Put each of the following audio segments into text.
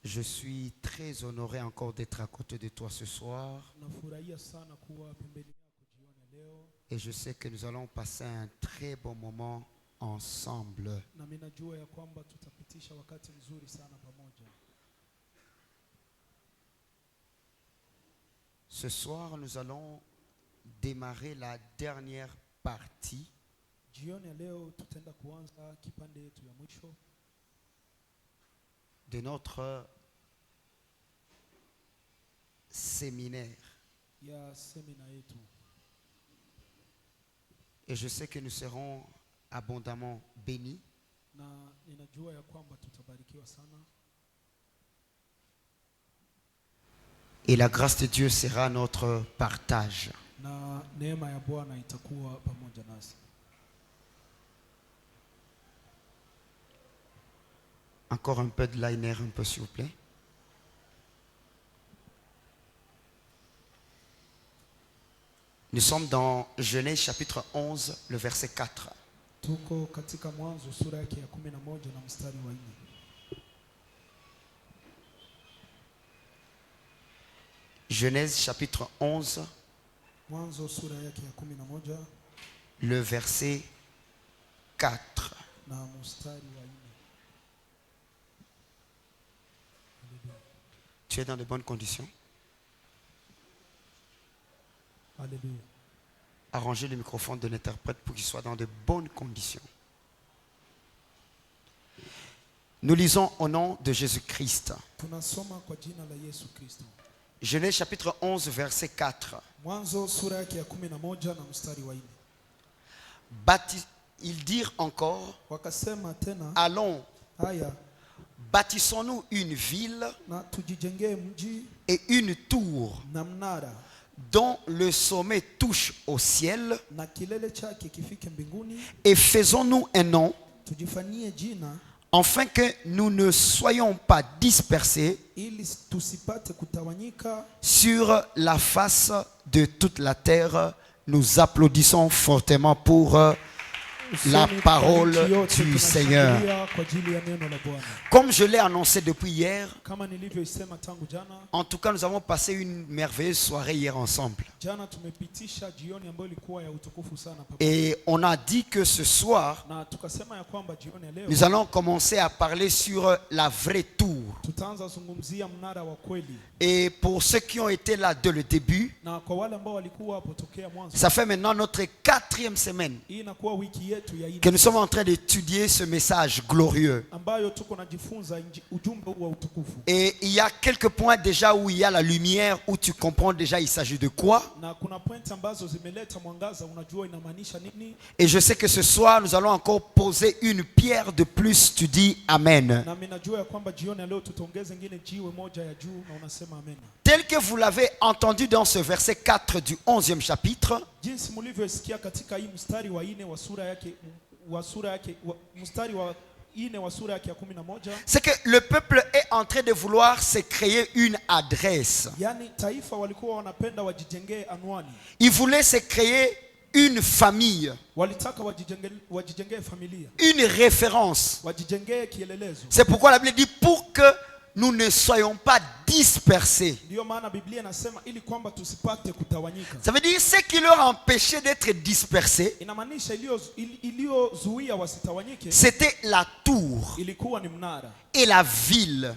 Je suis très honoré encore d'être à côté de toi ce soir. Et je sais que nous allons passer un très bon moment ensemble. Ce soir, nous allons démarrer la dernière partie de notre séminaire. Et je sais que nous serons abondamment bénis. Et la grâce de Dieu sera notre partage. Encore un peu de liner, un peu s'il vous plaît. Nous sommes dans Genèse chapitre 11, le verset 4. Genèse chapitre 11, le verset 4. Tu es dans de bonnes conditions? Alléluia. Arrangez le microphone de l'interprète pour qu'il soit dans de bonnes conditions. Nous lisons au nom de Jésus-Christ. Genèse chapitre 11, verset 4. Ils dirent encore, allons, bâtissons-nous une ville et une tour dont le sommet touche au ciel, et faisons-nous un nom, afin que nous ne soyons pas dispersés sur la face de toute la terre. Nous applaudissons fortement pour la parole du Seigneur. Comme je l'ai annoncé depuis hier, en tout cas nous avons passé une merveilleuse soirée hier ensemble. Et on a dit que ce soir, nous allons commencer à parler sur la vraie tour. Et pour ceux qui ont été là dès le début, ça fait maintenant notre 4e semaine que nous sommes en train d'étudier ce message glorieux. Et il y a quelques points déjà où il y a la lumière, où tu comprends déjà il s'agit de quoi. Et je sais que ce soir nous allons encore poser une pierre de plus. Tu dis Amen. Tel que vous l'avez entendu dans ce verset 4 du 11e chapitre, c'est que le peuple est en train de vouloir se créer une adresse. Il voulait se créer une famille, une référence. C'est pourquoi la Bible dit pour que nous ne soyons pas dispersés. Ça veut dire ce qui leur empêchait d'être dispersés, c'était la tour et la ville.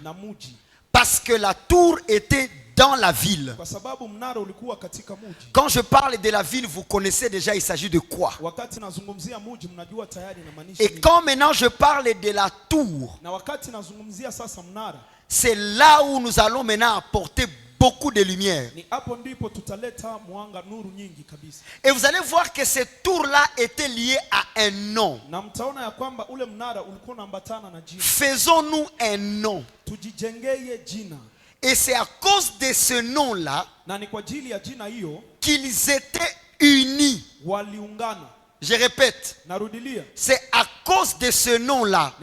Parce que la tour était dans la ville. Quand je parle de la ville, vous connaissez déjà il s'agit de quoi. Et quand maintenant je parle de la tour, c'est là où nous allons maintenant apporter beaucoup de lumière. Et vous allez voir que cette tour-là était liée à un nom. Faisons-nous un nom. Et c'est à cause de ce nom-là qu'ils étaient unis. Je répète, c'est à cause de ce nom-là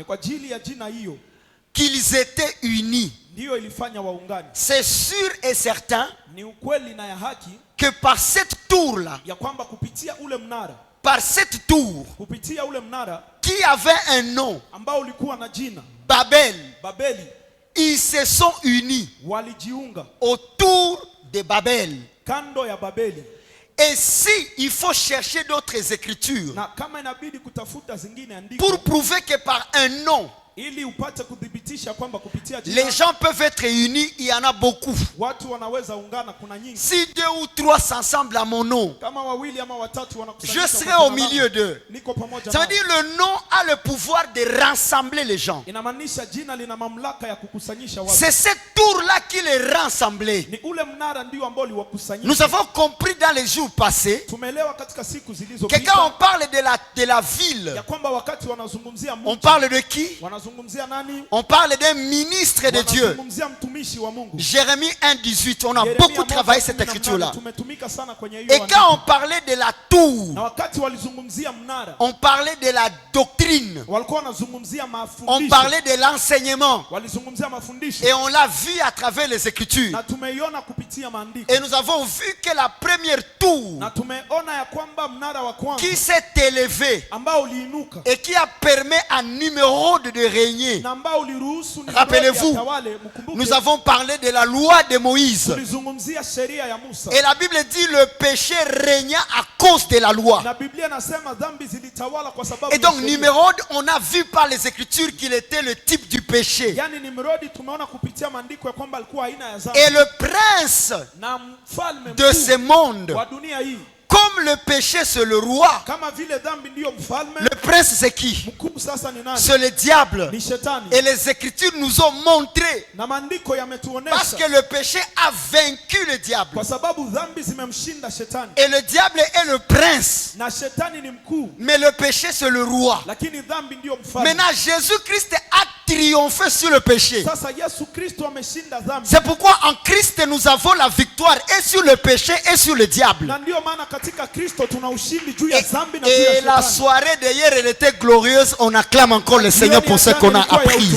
qu'ils étaient unis. C'est sûr et certain que par cette tour-là, par cette tour qui qui avait un nom, ambao ulikuwa na jina Babel, ils se sont unis walijiunga autour de Babel. kando ya Babeli. Et si il faut chercher d'autres écritures Na kama inabidi kutafuta zingine andiko pour prouver que par un nom ili upate kudhibitisha kwamba kupitia jina les gens peuvent être unis, il y en a beaucoup. watu wanaweza ungana, kuna nyingi. Si 2 ou 3 s'assemblent à mon nom, Kama wawili ama watatu wanakusanyika, je serai au milieu d'eux. niko pamoja Ça veut nao. dire le nom a le pouvoir de rassembler les gens. Inamaanisha jina lina mamlaka ya kukusanyisha watu. C'est cette tour-là qui les rassemblait. Ni ule mnara ndio ambao uliwakusanyisha. Nous avons compris dans les jours passés Tumeelewa katika siku que zilizopita quand on parle de la ville, ya kwamba wakati wanazungumzia on Mungu, parle de qui? wanazungumzia nani? On parle d'un ministre de Dieu. Wanazungumzia mtumishi wa Mungu. Jérémie 1:18. On a Yeremia beaucoup travaillé cette 1:18, écriture-là. tumetumika sana kwenye hiyo Et andiko. quand on parlait de la tour, Na wakati walizungumzia mnara, on parlait de la doctrine, walikuwa wanazungumzia on mafundisho. parlait de l'enseignement. Walizungumzia mafundisho. Et on l'a vu à travers les écritures. Na tumeiona kupitia maandiko. Et nous avons vu que la première tour Na tumeona ya kwamba mnara wa kwanza qui s'est élevée ambao uliinuka et qui a permis à Nimrod de régner. na ambao uliruhusu Rappelez-vous, atawale, mkumbuke, nous avons parlé de la loi de Moïse. tulizungumzia sheria ya Musa. Et la Bible dit le péché régna à cause de la loi. Na Biblia nasema dhambi zilitawala kwa sababu Et donc ya sheria. Nimrod, on a vu par les écritures qu'il était le type du péché. Yani Nimrodi tumeona kupitia maandiko ya kwamba alikuwa aina ya dhambi. Et le prince Na mfalme de ce monde, wa dunia hii, comme le péché c'est le roi, kama vile dhambi ndiyo mfalme, le prince c'est qui? mkuu sasa ni nani? C'est le diable. Ni shetani. Et les écritures nous ont montré, Na maandiko parce yametuonesha que le péché a vaincu le diable. kwa sababu dhambi zimemshinda shetani. Et le diable est le prince, Na shetani ni mkuu, mais le péché c'est le roi. lakini dhambi ndiyo mfalme. Maintenant Jésus-Christ a triomphé sur le péché. Sasa Yesu Kristo ameshinda dhambi. C'est pourquoi en Christ nous avons la victoire et sur le péché et sur le diable. Na ndio maana katika Kristo tuna ushindi juu ya dhambi na juu Et ya la shetani. soirée d'hier, elle était glorieuse. On acclame encore le Seigneur pour ce qu'on a appris.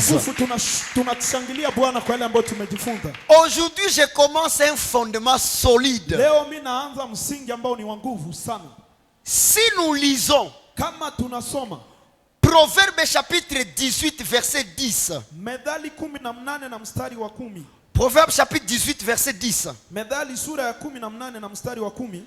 Tunashangilia Bwana kwa yale ambayo tumejifunza. Aujourd'hui, je commence un fondement solide. Leo mimi naanza msingi ambao ni wa nguvu sana. Si nous lisons Kama tunasoma Proverbe chapitre 18 verset 10. Methali 18 na mstari wa 10. Proverbe chapitre 18 verset 10. Methali sura ya 18 na mstari wa 10.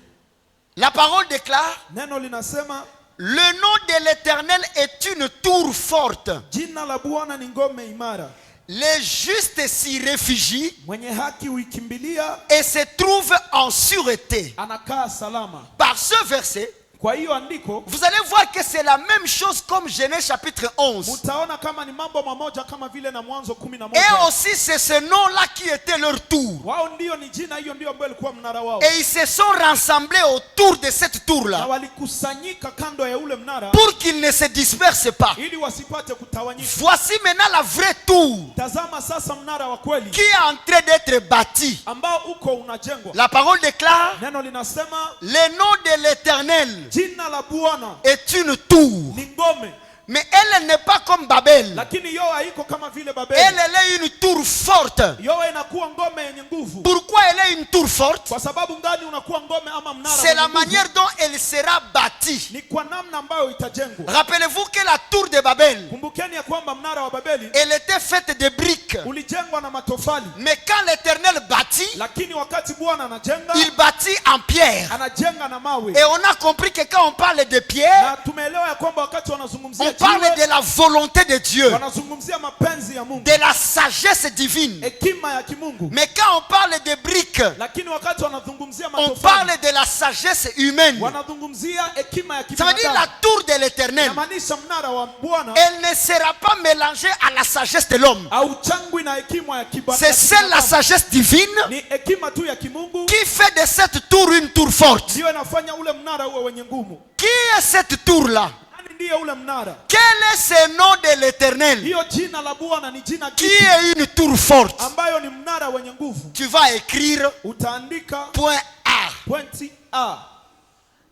La parole déclare: Neno linasema, le nom de l'Éternel est une tour forte. jina la Bwana ni ngome imara. Les justes s'y réfugient Mwenye haki huikimbilia, et se trouvent en sûreté. anakaa salama. Par ce verset, Kwa hiyo andiko vous allez voir que c'est la même chose comme Genèse chapitre 11. mtaona kama ni mambo mamoja kama vile na Mwanzo 11. Et aussi c'est ce nom-là qui était leur tour. Wao ndio ni jina hiyo ndio ambayo ilikuwa mnara wao. Et ils se sont rassemblés autour de cette Na tour-là walikusanyika kando ya ule mnara pour qu'ils ne se dispersent pas. ili wasipate kutawanyika. Voici maintenant la vraie tour Tazama sasa mnara wa kweli qui est en train d'être bâtie. ambao uko unajengwa. La parole déclare: Neno linasema le nom de l'Éternel jina la Bwana est une tour. ni ngome, Mais elle n'est pas comme Babel. lakini Yoa haiko kama vile Babeli. Elle est une tour forte. Yoa inakuwa ngome yenye nguvu. Pourquoi elle est une tour forte? Kwa sababu ngani unakuwa ngome ama mnara? C'est la wenye nguvu? manière dont elle sera bâtie. Ni kwa namna ambayo itajengwa. Rappelez-vous que la tour de Babel, Kumbukeni ya kwamba mnara wa Babeli elle était faite de briques. ulijengwa na matofali, Mais quand l'Éternel bâtit, lakini wakati Bwana anajenga, il bâtit en pierre. anajenga na mawe. Et on a compris que quand on parle de pierre, Na tumeelewa ya kwamba wakati wanazungumzia on parle jiwe, de la volonté de Dieu, wanazungumzia mapenzi ya Mungu, de la sagesse divine. hekima ya kimungu. Mais quand on parle de briques, Lakini wakati wanazungumzia on matofali, parle de la sagesse humaine. wanazungumzia hekima ya Ça veut dire la kibinadamu. tour de l'Éternel. Inamaanisha mnara wa Bwana Elle ne sera pas mélangée à la sagesse de l'homme. hauchangwi na hekima ya C'est celle la sagesse divine ni hekima tu ya kimungu qui fait de cette tour une tour forte. ndio inafanya ule mnara uwe wenye nguvu. Qui est cette tour-là? Nani ndiye ule mnara? Quel est ce nom de l'Éternel Hiyo jina la Bwana ni jina qui kipi est une tour forte? ambayo ni mnara wenye nguvu? Tu vas écrire Utaandika point A, pointi A,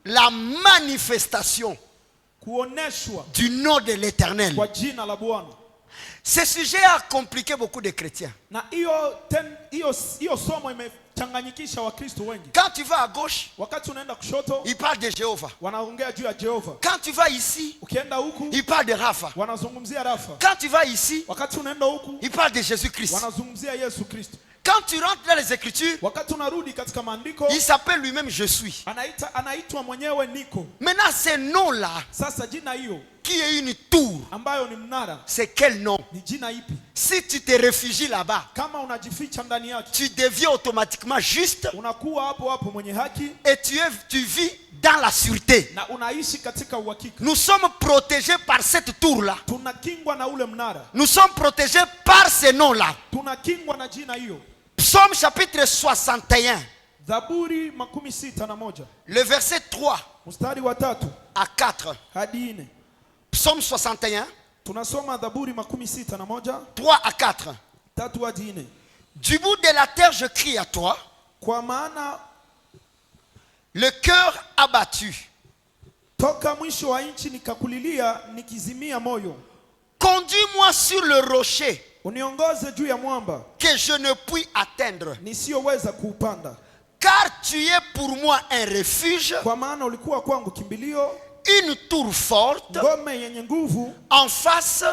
la manifestation kuoneshwa du nom de l'Éternel. kwa jina la Bwana. Ce sujet a compliqué beaucoup de chrétiens. Na hiyo somo imechanganyikisha Wakristo wengi. Quand tu vas à gauche, Wakati unaenda kushoto, il parle de Jéhovah. wanaongea juu ya Jehova. Quand tu vas ici, Ukienda huku, il parle de Rapha. wanazungumzia Rafa. Quand tu vas ici, Wakati unaenda huku, il parle de Jésus-Christ. wanazungumzia Yesu Kristo. Quand tu rentres dans les Écritures, Wakati unarudi katika maandiko, il s'appelle lui-même Je suis. anaitwa mwenyewe Niko. Maintenant, ce nom-là, Sasa jina hiyo qui est une tour, ambayo ni mnara, c'est quel nom? ni jina ipi? Si tu te réfugies là-bas, Kama unajificha ndani yake, tu deviens automatiquement juste unakuwa hapo hapo mwenye haki et tu vis dans la sûreté. na unaishi katika uhakika. Nous sommes protégés par cette tour-là. Tunakingwa na ule mnara, Nous sommes protégés par ce nom-là. tunakingwa na jina hiyo. Psaume chapitre 61, Zaburi 61 le verset 3 mstari wa 3 à 4. hadi 4. Psaume 61, Tunasoma Zaburi 61 3 à 4. 3 hadi 4. Du bout de la terre, je crie à toi, Kwa maana le cœur abattu. toka mwisho wa nchi nikakulilia nikizimia moyo. Conduis-moi sur le rocher Uniongoze juu ya mwamba que je ne puis atteindre. nisiyoweza kuupanda. Car tu es pour moi un refuge, Kwa maana ulikuwa kwangu kimbilio, une tour forte ngome yenye nguvu, en face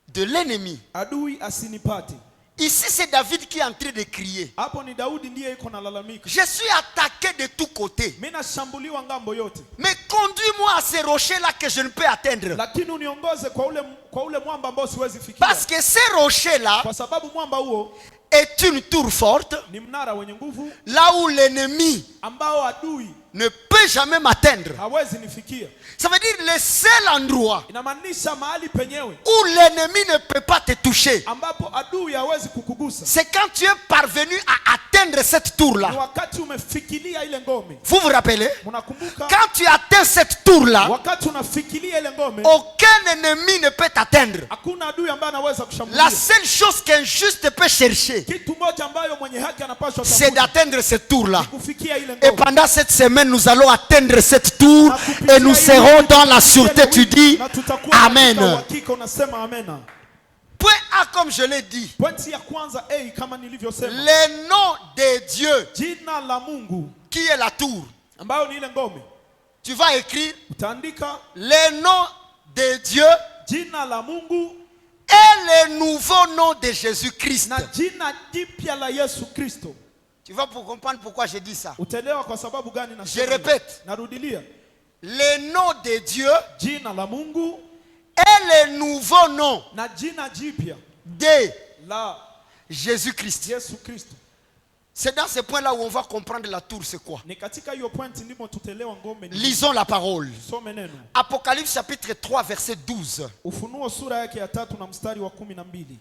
de l'ennemi. adui asinipate. Ici, c'est David qui est en train de crier. Hapo ni Daudi ndiye iko na lalamika. Je suis attaqué de tous côtés. Mimi nashambuliwa ngambo yote. Mais conduis-moi à ces rochers-là que je ne peux atteindre. Lakini uniongoze kwa ule mwamba ambao siwezi fikia. Parce que ces rochers-là Kwa sababu mwamba huo est une tour forte, ni mnara wenye nguvu là où l'ennemi ambao adui ne peut jamais m'atteindre. hawezi nifikia. Ça veut dire le seul endroit Inamaanisha mahali penyewe où l'ennemi ne peut pas te toucher, ambapo adui hawezi kukugusa. c'est quand tu es parvenu à atteindre cette Ni tour-là. wakati umefikiria ile ngome. Vous vous rappelez? Unakumbuka? Quand tu atteins cette tour-là, Wakati unafikiria ile ngome, aucun ennemi ne peut t'atteindre. hakuna adui ambaye anaweza kushambulia. La seule chose qu'un juste peut chercher, Kitu moja ambayo mwenye haki anapaswa c'est tafuta d'atteindre cette tour-là. kufikia ile Et ngome. pendant cette semaine, nous allons atteindre cette tour et nous serons dans la sûreté. Tu dis Na tutakuwa katika Amen. uhakika, unasema amen. Point A, comme je l'ai dit, Pointi ya kwanza A, kama nilivyosema, le nom de Dieu jina la Mungu qui est la tour. ambayo ni ile ngome. Tu vas écrire Utaandika le nom de Dieu jina la Mungu et le nouveau nom de Jésus-Christ. na jina jipya la Yesu Kristo. Tu vas pour comprendre pourquoi j'ai dit ça. Utaelewa kwa sababu gani Je nasema. répète, Narudilia. le nom de Dieu Jina la Mungu et le nouveau nom na jina jipya de la Jésus-Christ. Yesu Kristo. C'est dans ce point-là où on va comprendre la tour, c'est quoi. Ni katika hiyo point ndimo tutaelewa ngome ni. Lisons la parole. Some neno. Apocalypse chapitre 3, verset 12. Ufunuo sura yake ya 3 na mstari wa 12.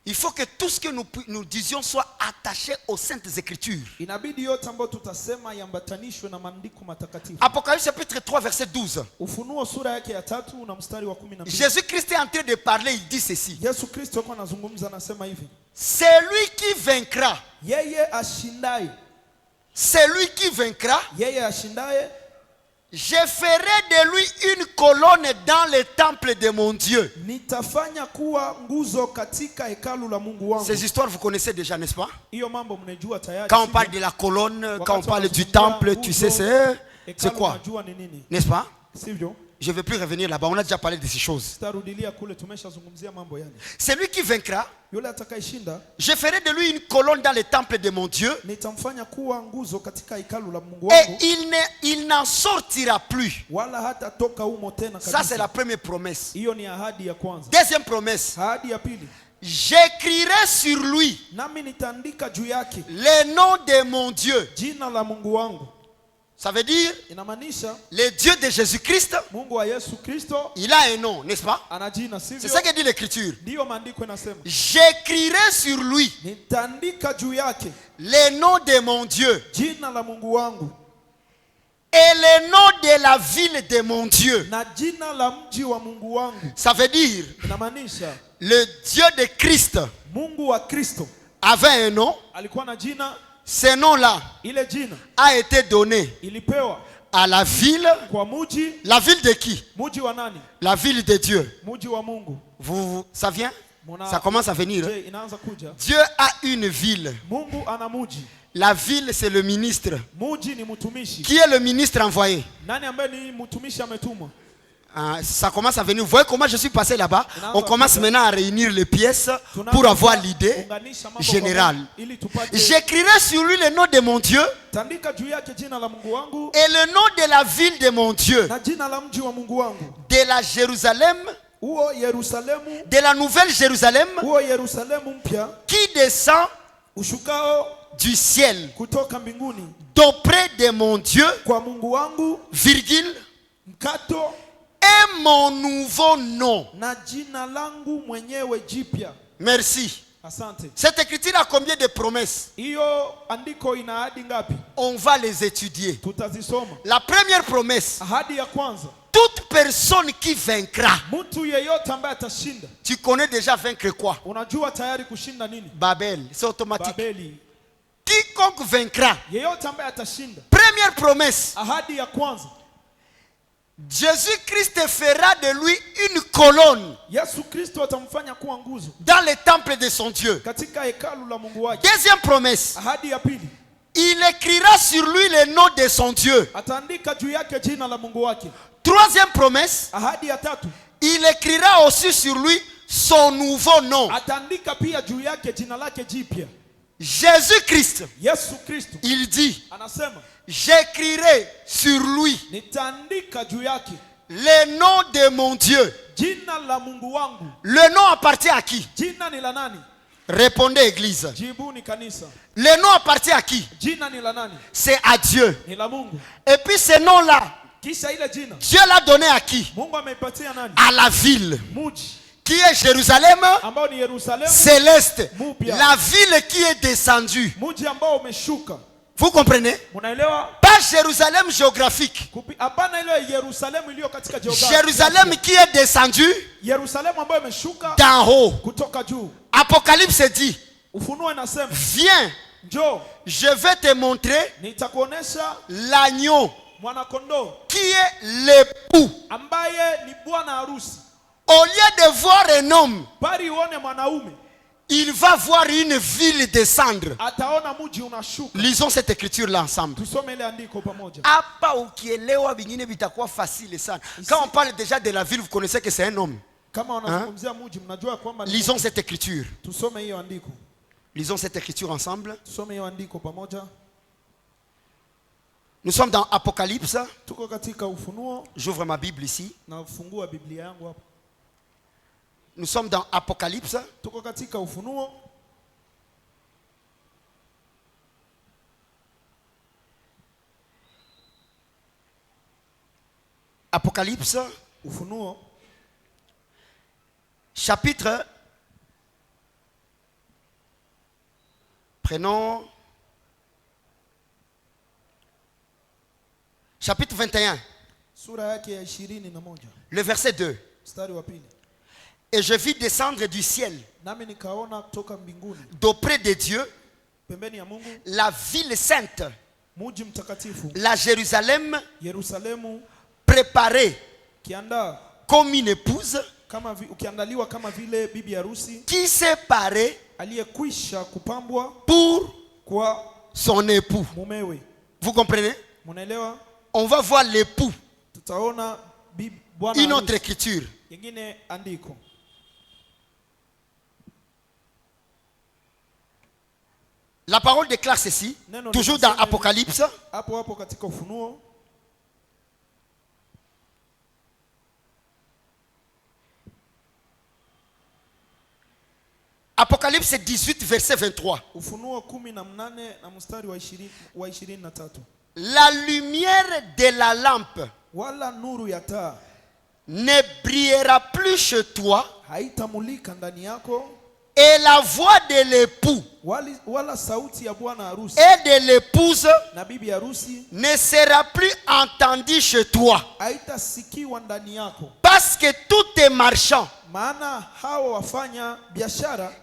Il faut que tout ce que nous disions soit attaché aux saintes écritures. Inabidi yote ambayo tutasema yambatanishwe na maandiko matakatifu. Apocalypse chapitre 3, verset 12. Ufunuo sura yake ya 3 na mstari wa 12. Jésus-Christ est en train de parler, il dit ceci. Yesu Kristo kwa anazungumza anasema hivi. Celui qui vaincra, Yeye ashindaye, celui qui vaincra, yeye ashindaye, je ferai de lui une colonne dans le temple de mon Dieu. nitafanya kuwa nguzo katika hekalu la Mungu wangu. Ces histoires, vous connaissez déjà, n'est-ce pas? Hiyo mambo mnajua tayari. Quand on parle de la colonne, quand on parle du temple, tu sais c'est quoi? Unajua ni nini? N'est-ce pas? Sivyo? Je ne vais plus revenir là-bas, on a déjà parlé de ces choses. Tarudilia kule tumeshazungumzia mambo yale. Celui qui vaincra, Yule atakayeshinda, je ferai de lui une colonne dans le temple de mon Dieu. nitamfanya kuwa nguzo katika hekalu la Mungu Et wangu, il n'en sortira plus. wala hata toka humo tena Ça, c'est la kabisa. première promesse. Hiyo ni ahadi ya kwanza. Deuxième promesse. Ahadi ya pili, J'écrirai sur lui nami nitaandika juu yake le nom de mon Dieu. jina la Mungu wangu. Ça veut dire, Inamaanisha le Dieu de Jésus-Christ, Mungu wa Yesu Kristo il a un nom, n'est-ce pas? ana jina, C'est sivyo? ça que dit l'Écriture. Ndiyo maandiko yanasema. J'écrirai sur lui Nitaandika juu yake le nom de mon Dieu jina la Mungu wangu et le nom de la ville de mon Dieu. na jina la mji wa Mungu wangu. Ça veut dire, Inamaanisha le Dieu de Christ Mungu wa Kristo avait un nom. alikuwa na jina, Ce nom-là ile jina a été donné ilipewa à la ville. kwa muji. La ville de qui? Muji wa nani? La ville de Dieu. Muji wa Mungu. Ça vient? Ça commence à venir. Dieu a une ville. La ville, c'est le ministre. Qui est le ministre envoyé? Ça commence à venir. Vous voyez comment je suis passé là-bas? On commence maintenant à réunir les pièces pour avoir l'idée générale. J'écrirai sur lui le nom de mon Dieu et le nom de la ville de mon Dieu, de la Jérusalem, de la nouvelle Jérusalem qui descend du ciel d'auprès de mon Dieu, virgule, et mon nouveau nom. Merci. Cette écriture a combien de promesses? On va les étudier. La première promesse: toute personne qui vaincra. Tu connais déjà vaincre quoi? Babel, c'est automatique. Quiconque vaincra. Première promesse: Jésus-Christ fera de lui une colonne dans le temple de son Dieu. Deuxième promesse: il écrira sur lui le nom de son Dieu. Troisième promesse: il écrira aussi sur lui son nouveau nom. Jésus-Christ, il dit: j'écrirai sur lui le nom de mon Dieu. Le nom appartient à qui? Répondez, église. Le nom appartient à qui? C'est à Dieu. Et puis ce nom-là, Dieu l'a donné à qui? À la ville qui est Jérusalem céleste, la ville qui est descendue. Vous comprenez? Pas Jérusalem géographique. Jérusalem qui est descendu d'en haut. Apocalypse dit: viens, je vais te montrer l'agneau qui est l'époux. Au lieu de voir un homme, il va voir une ville descendre. Lisons cette écriture-là ensemble. Quand on parle déjà de la ville, vous connaissez que c'est un homme. Hein? Lisons cette écriture. Lisons cette écriture ensemble. Nous sommes dans Apocalypse. J'ouvre ma Bible ici. Nous sommes dans Apocalypse. Apocalypse. Chapitre. Prenons. Chapitre 21. Le verset 2. Et je vis descendre du ciel, d'auprès de Dieu, la ville sainte, la Jérusalem, préparée comme une épouse qui s'est parée pour son époux. Vous comprenez? On va voir l'époux. Une autre écriture. La parole déclare ceci, toujours dans Apocalypse. Apocalypse 18, verset 23. La lumière de la lampe ne brillera plus chez toi, et la voix de l'époux et de l'épouse ne sera plus entendue chez toi, parce que tous tes marchands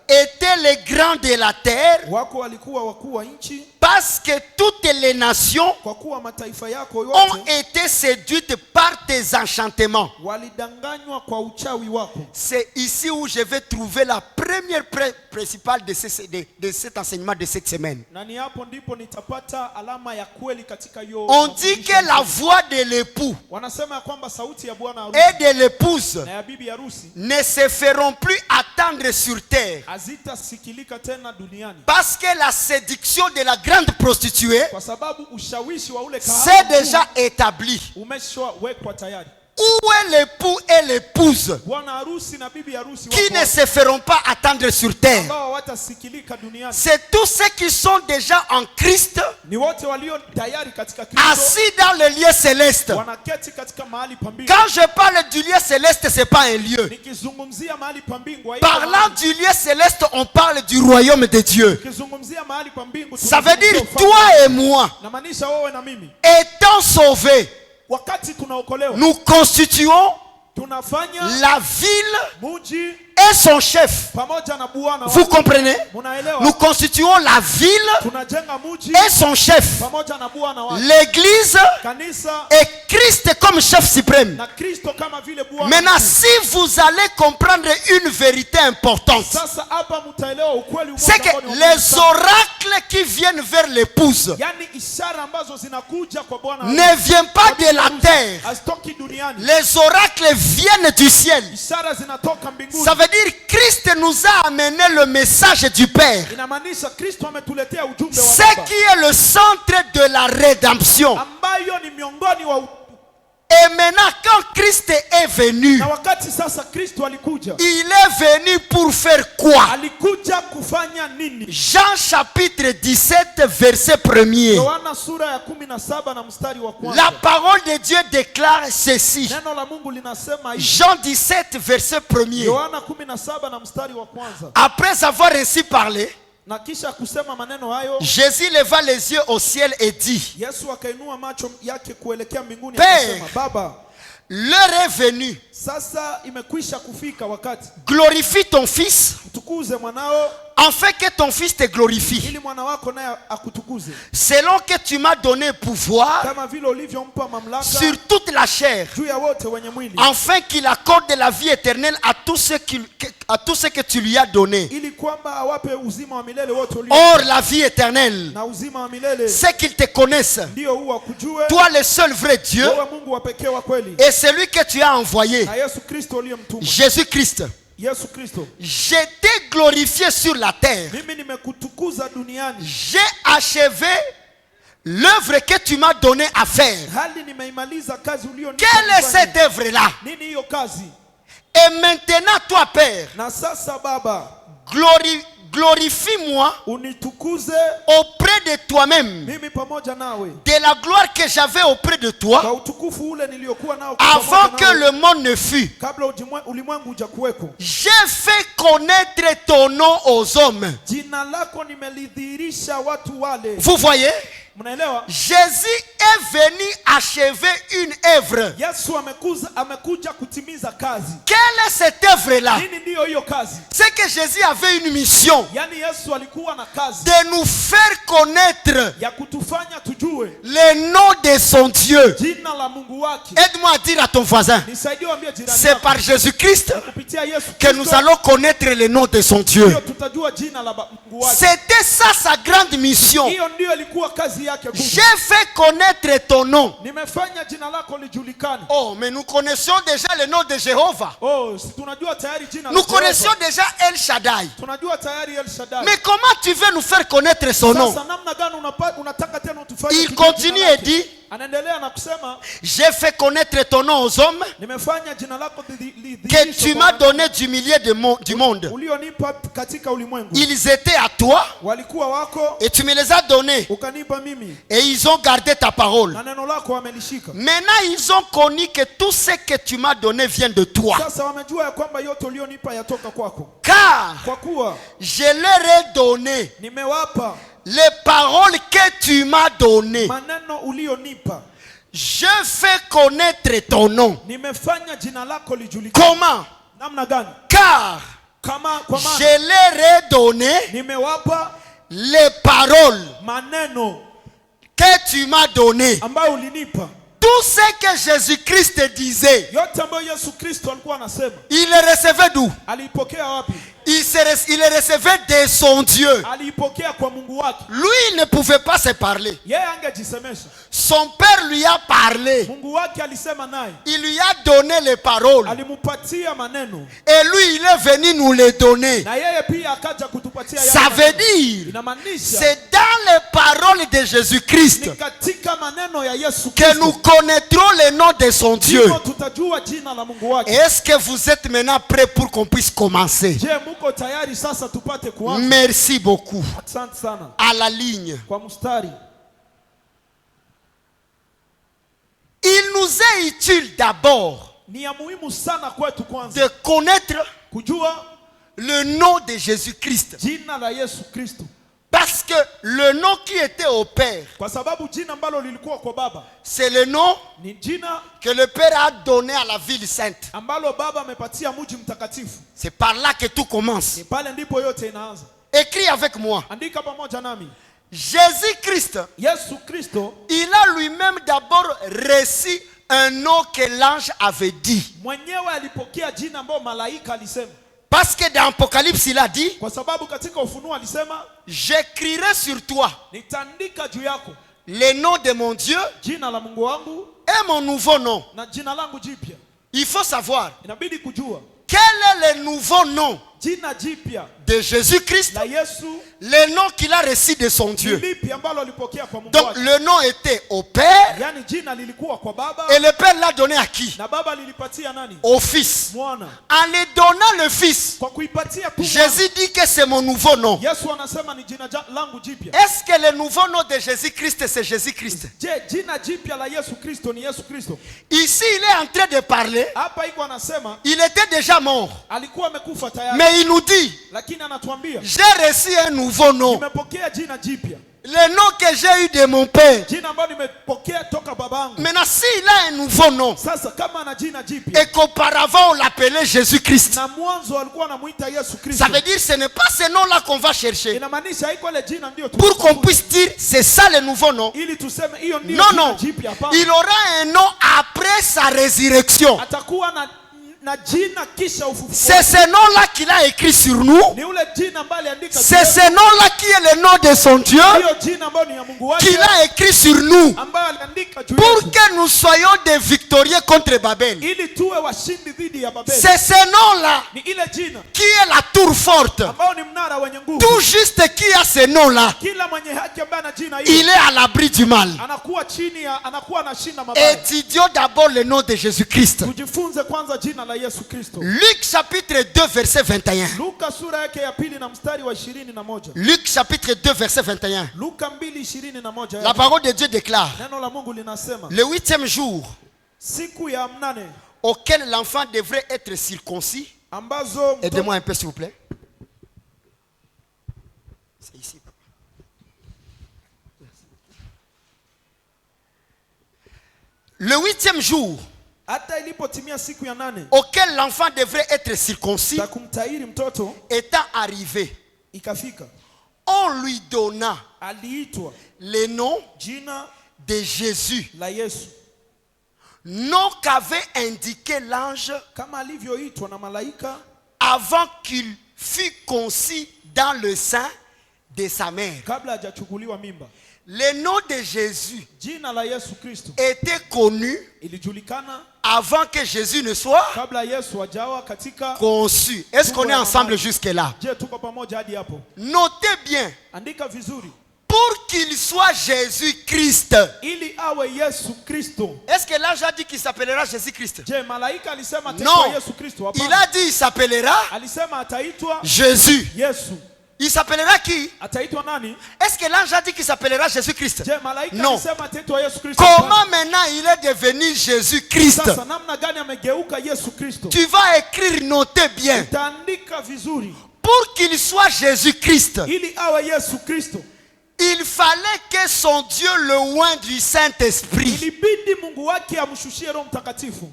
étaient étaient les grands de la terre, wako walikuwa wakuu wa nchi, parce que toutes les nations kwa kuwa mataifa yako ont yote été séduites par tes enchantements. walidanganywa kwa uchawi wako. C'est ici où je vais trouver la première principale de cet enseignement de cette semaine. Na ni hapo ndipo nitapata alama ya kweli katika hiyo. On dit que la voix de l'époux Wanasema kwamba sauti ya bwana harusi et de l'épouse na ya bibi harusi ne se feront plus attendre sur terre, hazitasikilika tena duniani, parce que la séduction de la grande prostituée kwa sababu ushawishi wa ule c'est kahaba déjà établi. umeshawekwa tayari. Où est l'époux et l'épouse Bwana harusi na bibi harusi qui ne se feront pas attendre sur terre? ambao hawatasikilika duniani C'est tous ceux qui sont déjà en Christ, ni wote walio tayari katika Kristo, assis dans le lieu céleste. wanaketi katika mahali pa mbingu. Quand je parle du lieu céleste, c'est pas un lieu. Nikizungumzia mahali pa mbingu, haiko Parlant mahali. du lieu céleste, on parle du royaume de Dieu. Nikizungumzia mahali pa mbingu, Ça veut dire tunazungumzia toi ufalme. et moi, Namaanisha wewe na mimi, étant sauvés, wakati tunaokolewa nous constituons tunafanya la ville mji et son chef. pamoja na bwana Vous wake. comprenez? Munaelewa? Nous constituons la ville Tunajenga mji et son chef. pamoja na bwana wake. L'église Kanisa et Christ comme chef suprême. na Kristo kama vile bwana. Maintenant, mkuu. si vous allez comprendre une vérité importante, Sasa hapa mtaelewa ukweli mmoja c'est que ambao ni wa muhimu les sana. oracles qui viennent vers l'épouse Yani ishara ambazo zinakuja kwa bwana ne viennent pas de la terre. hazitoki duniani. Les oracles viennent du ciel. Ishara zinatoka mbinguni. Ça veut dire Christ nous a amené le message du Père. Inamaanisha Kristo ametuletea ujumbe wa Ce Baba qui est le centre de la rédemption. ambayo ni miongoni wa Et maintenant, quand Christ est venu, na wakati sasa Kristo alikuja. il est venu pour faire quoi? Alikuja kufanya nini? Jean chapitre 17, verset 1er. Yohana sura ya 17 na mstari wa kwanza. La parole de Dieu déclare ceci. Neno la Mungu linasema hivi. Jean 17, verset 1er. Yohana 17 na mstari wa kwanza. Après avoir ainsi parlé, Na kisha kusema maneno hayo, Jésus leva les yeux au ciel et dit, Yesu akainua macho yake kuelekea mbinguni Père, akasema, Baba, l'heure est venue. sasa imekwisha kufika wakati. Glorifie ton fils, Mtukuze mwanao afin que ton fils te glorifie. ili mwana wako naye akutukuze. Selon que tu m'as donné pouvoir Kama vile ulivyompa mamlaka sur toute la chair, juu ya wote wenye mwili, afin qu'il accorde la vie éternelle à tous ceux que tu lui as donné. ili kwamba awape uzima wa milele wote Or, la vie éternelle, na uzima wa milele c'est qu'ils te connaissent, ndio huwa kujue toi le seul vrai Dieu, wewe Mungu wa pekee wa kweli et celui que tu as envoyé, na Yesu Kristo uliyemtuma. Jésus-Christ. Yesu Kristo, Je t'ai glorifié sur la terre. mimi nimekutukuza duniani, J'ai achevé l'œuvre que tu m'as donné à faire. hali nimeimaliza kazi ulionipa Quelle est kufanya. cette œuvre-là? Nini hiyo kazi? Et maintenant, toi, Père, Na sasa Baba, glorifie-moi unitukuze auprès de toi-même, mimi pamoja nawe de la gloire que j'avais auprès de kwa toi, utukufu ule niliokuwa nao avant pamoja que nawe, le monde ne fût. kabla ulimwengu hujakuweko. J'ai fait connaître ton nom aux hommes. Jina lako nimelidhihirisha watu wale. Vous voyez? Mnaelewa? Jésus est venu achever une œuvre. Yesu amekuja kutimiza kazi. Quelle est cette œuvre-là? Nini ndiyo hiyo kazi? C'est que Jésus avait une mission Yaani Yesu alikuwa na kazi de nous faire connaître ya kutufanya tujue le nom de son Dieu. jina la Mungu wake. Aide-moi à dire à ton voisin, Nisaidie waambie jirani c'est yako, par Jésus-Christ kupitia Yesu que nous Kristo allons connaître le nom de son Dieu. ndio tutajua jina la Mungu wake. C'était ça sa grande mission. Hiyo ndio ilikuwa kazi yake kubwa. J'ai fait connaître ton nom. Nimefanya jina lako lijulikane. Oh, mais nous connaissions déjà le nom de Jéhovah. Oh, si tunajua tayari jina Nous la Jehova. connaissions déjà El Shaddai. Tunajua tayari El Shaddai. Mais comment tu veux nous faire connaître son nom? Sasa namna gani unataka tena utufanye Il tujue continue jina et lake? dit, Anaendelea na kusema, j'ai fait connaître ton nom aux hommes nimefanya jina lako que tu m'as donné du milieu du monde. ulionipa katika ulimwengu. Ils étaient à toi Walikuwa wako et tu me les as donnés ukanipa mimi et ils ont gardé ta parole. na neno lako wamelishika. Maintenant, ils ont connu que tout ce que tu m'as donné vient de toi. Sasa wamejua ya kwamba yote ulionipa yatoka kwako. Car Kwa kuwa je leur ai donné nimewapa les paroles que tu m'as données. maneno ulionipa. Je fais connaître ton nom. Nimefanya jina lako lijulikane. Comment? Namna gani? Car Je leur ai donné les paroles que tu m'as données. Tout ce que Jésus-Christ disait, il le recevait d'où? Il le recevait de son Dieu. Lui, il ne pouvait pas se parler. Son père lui a parlé. Il lui a donné les paroles. Et lui, il est venu nous les donner. Ça veut dire, c'est dans les paroles de Jésus-Christ que nous connaîtrons le nom de son Dieu. Est-ce que vous êtes maintenant prêts pour qu'on puisse commencer? Merci beaucoup. À la ligne. Il nous est utile d'abord de connaître le nom de Jésus-Christ. Parce que le nom qui était au Père, c'est le nom que le Père a donné à la ville sainte. C'est par là que tout commence. Écris avec moi. Jésus-Christ, il a lui-même d'abord reçu un nom que l'ange avait dit. Parce que dans Apocalypse, il a dit, j'écrirai sur toi le nom de mon Dieu et mon nouveau nom. Il faut savoir quel est le nouveau nom de Jésus-Christ, le nom qu'il a reçu de son Dieu. Donc le nom était au Père, et le Père l'a donné à qui? Au Fils. En lui donnant le Fils, Jésus dit que c'est mon nouveau nom. Est-ce que le nouveau nom de Jésus-Christ, c'est Jésus-Christ? Ici il est en train de parler. Il était déjà mort, mais il nous dit, j'ai reçu un nouveau nom, le nom que j'ai eu de mon père. Maintenant, s'il a un nouveau nom et qu'auparavant on l'appelait Jésus-Christ, ça veut dire que ce n'est pas ce nom-là qu'on va chercher pour qu'on puisse dire c'est ça le nouveau nom. Non, non, il aura un nom après sa résurrection. C'est ce nom-là qu'il a écrit sur nous. C'est ce nom-là qui est le nom de son Dieu, qu'il a écrit sur nous, pour que nous soyons des victorieux contre Babel. C'est ce nom-là qui est la tour forte. Tout juste qui a ce nom-là, il est à l'abri du mal. Étudions d'abord le nom de Jésus-Christ. Luc chapitre 2 verset 21. Luc chapitre 2 verset 21. La parole de Dieu déclare, le 8e jour auquel l'enfant devrait être circoncis. Aidez-moi un peu s'il vous plaît. C'est ici. Le 8e jour auquel l'enfant devrait être circoncis étant arrivé, on lui donna le nom de Jésus, nom qu'avait indiqué l'ange avant qu'il fût conçu dans le sein de sa mère. Le nom de Jésus était connu avant que Jésus ne soit conçu. Est-ce qu'on est ensemble jusque-là? Notez bien, pour qu'il soit Jésus-Christ. Est-ce que l'ange a dit qu'il s'appellera Jésus-Christ? Non, il a dit qu'il s'appellera Jésus. Il s'appellera qui? Est-ce que l'ange a dit qu'il s'appellera Jésus-Christ? Non. Comment maintenant il est devenu Jésus-Christ? Tu vas écrire, notez bien. Pour qu'il soit Jésus-Christ, il fallait que son Dieu le oint du Saint-Esprit.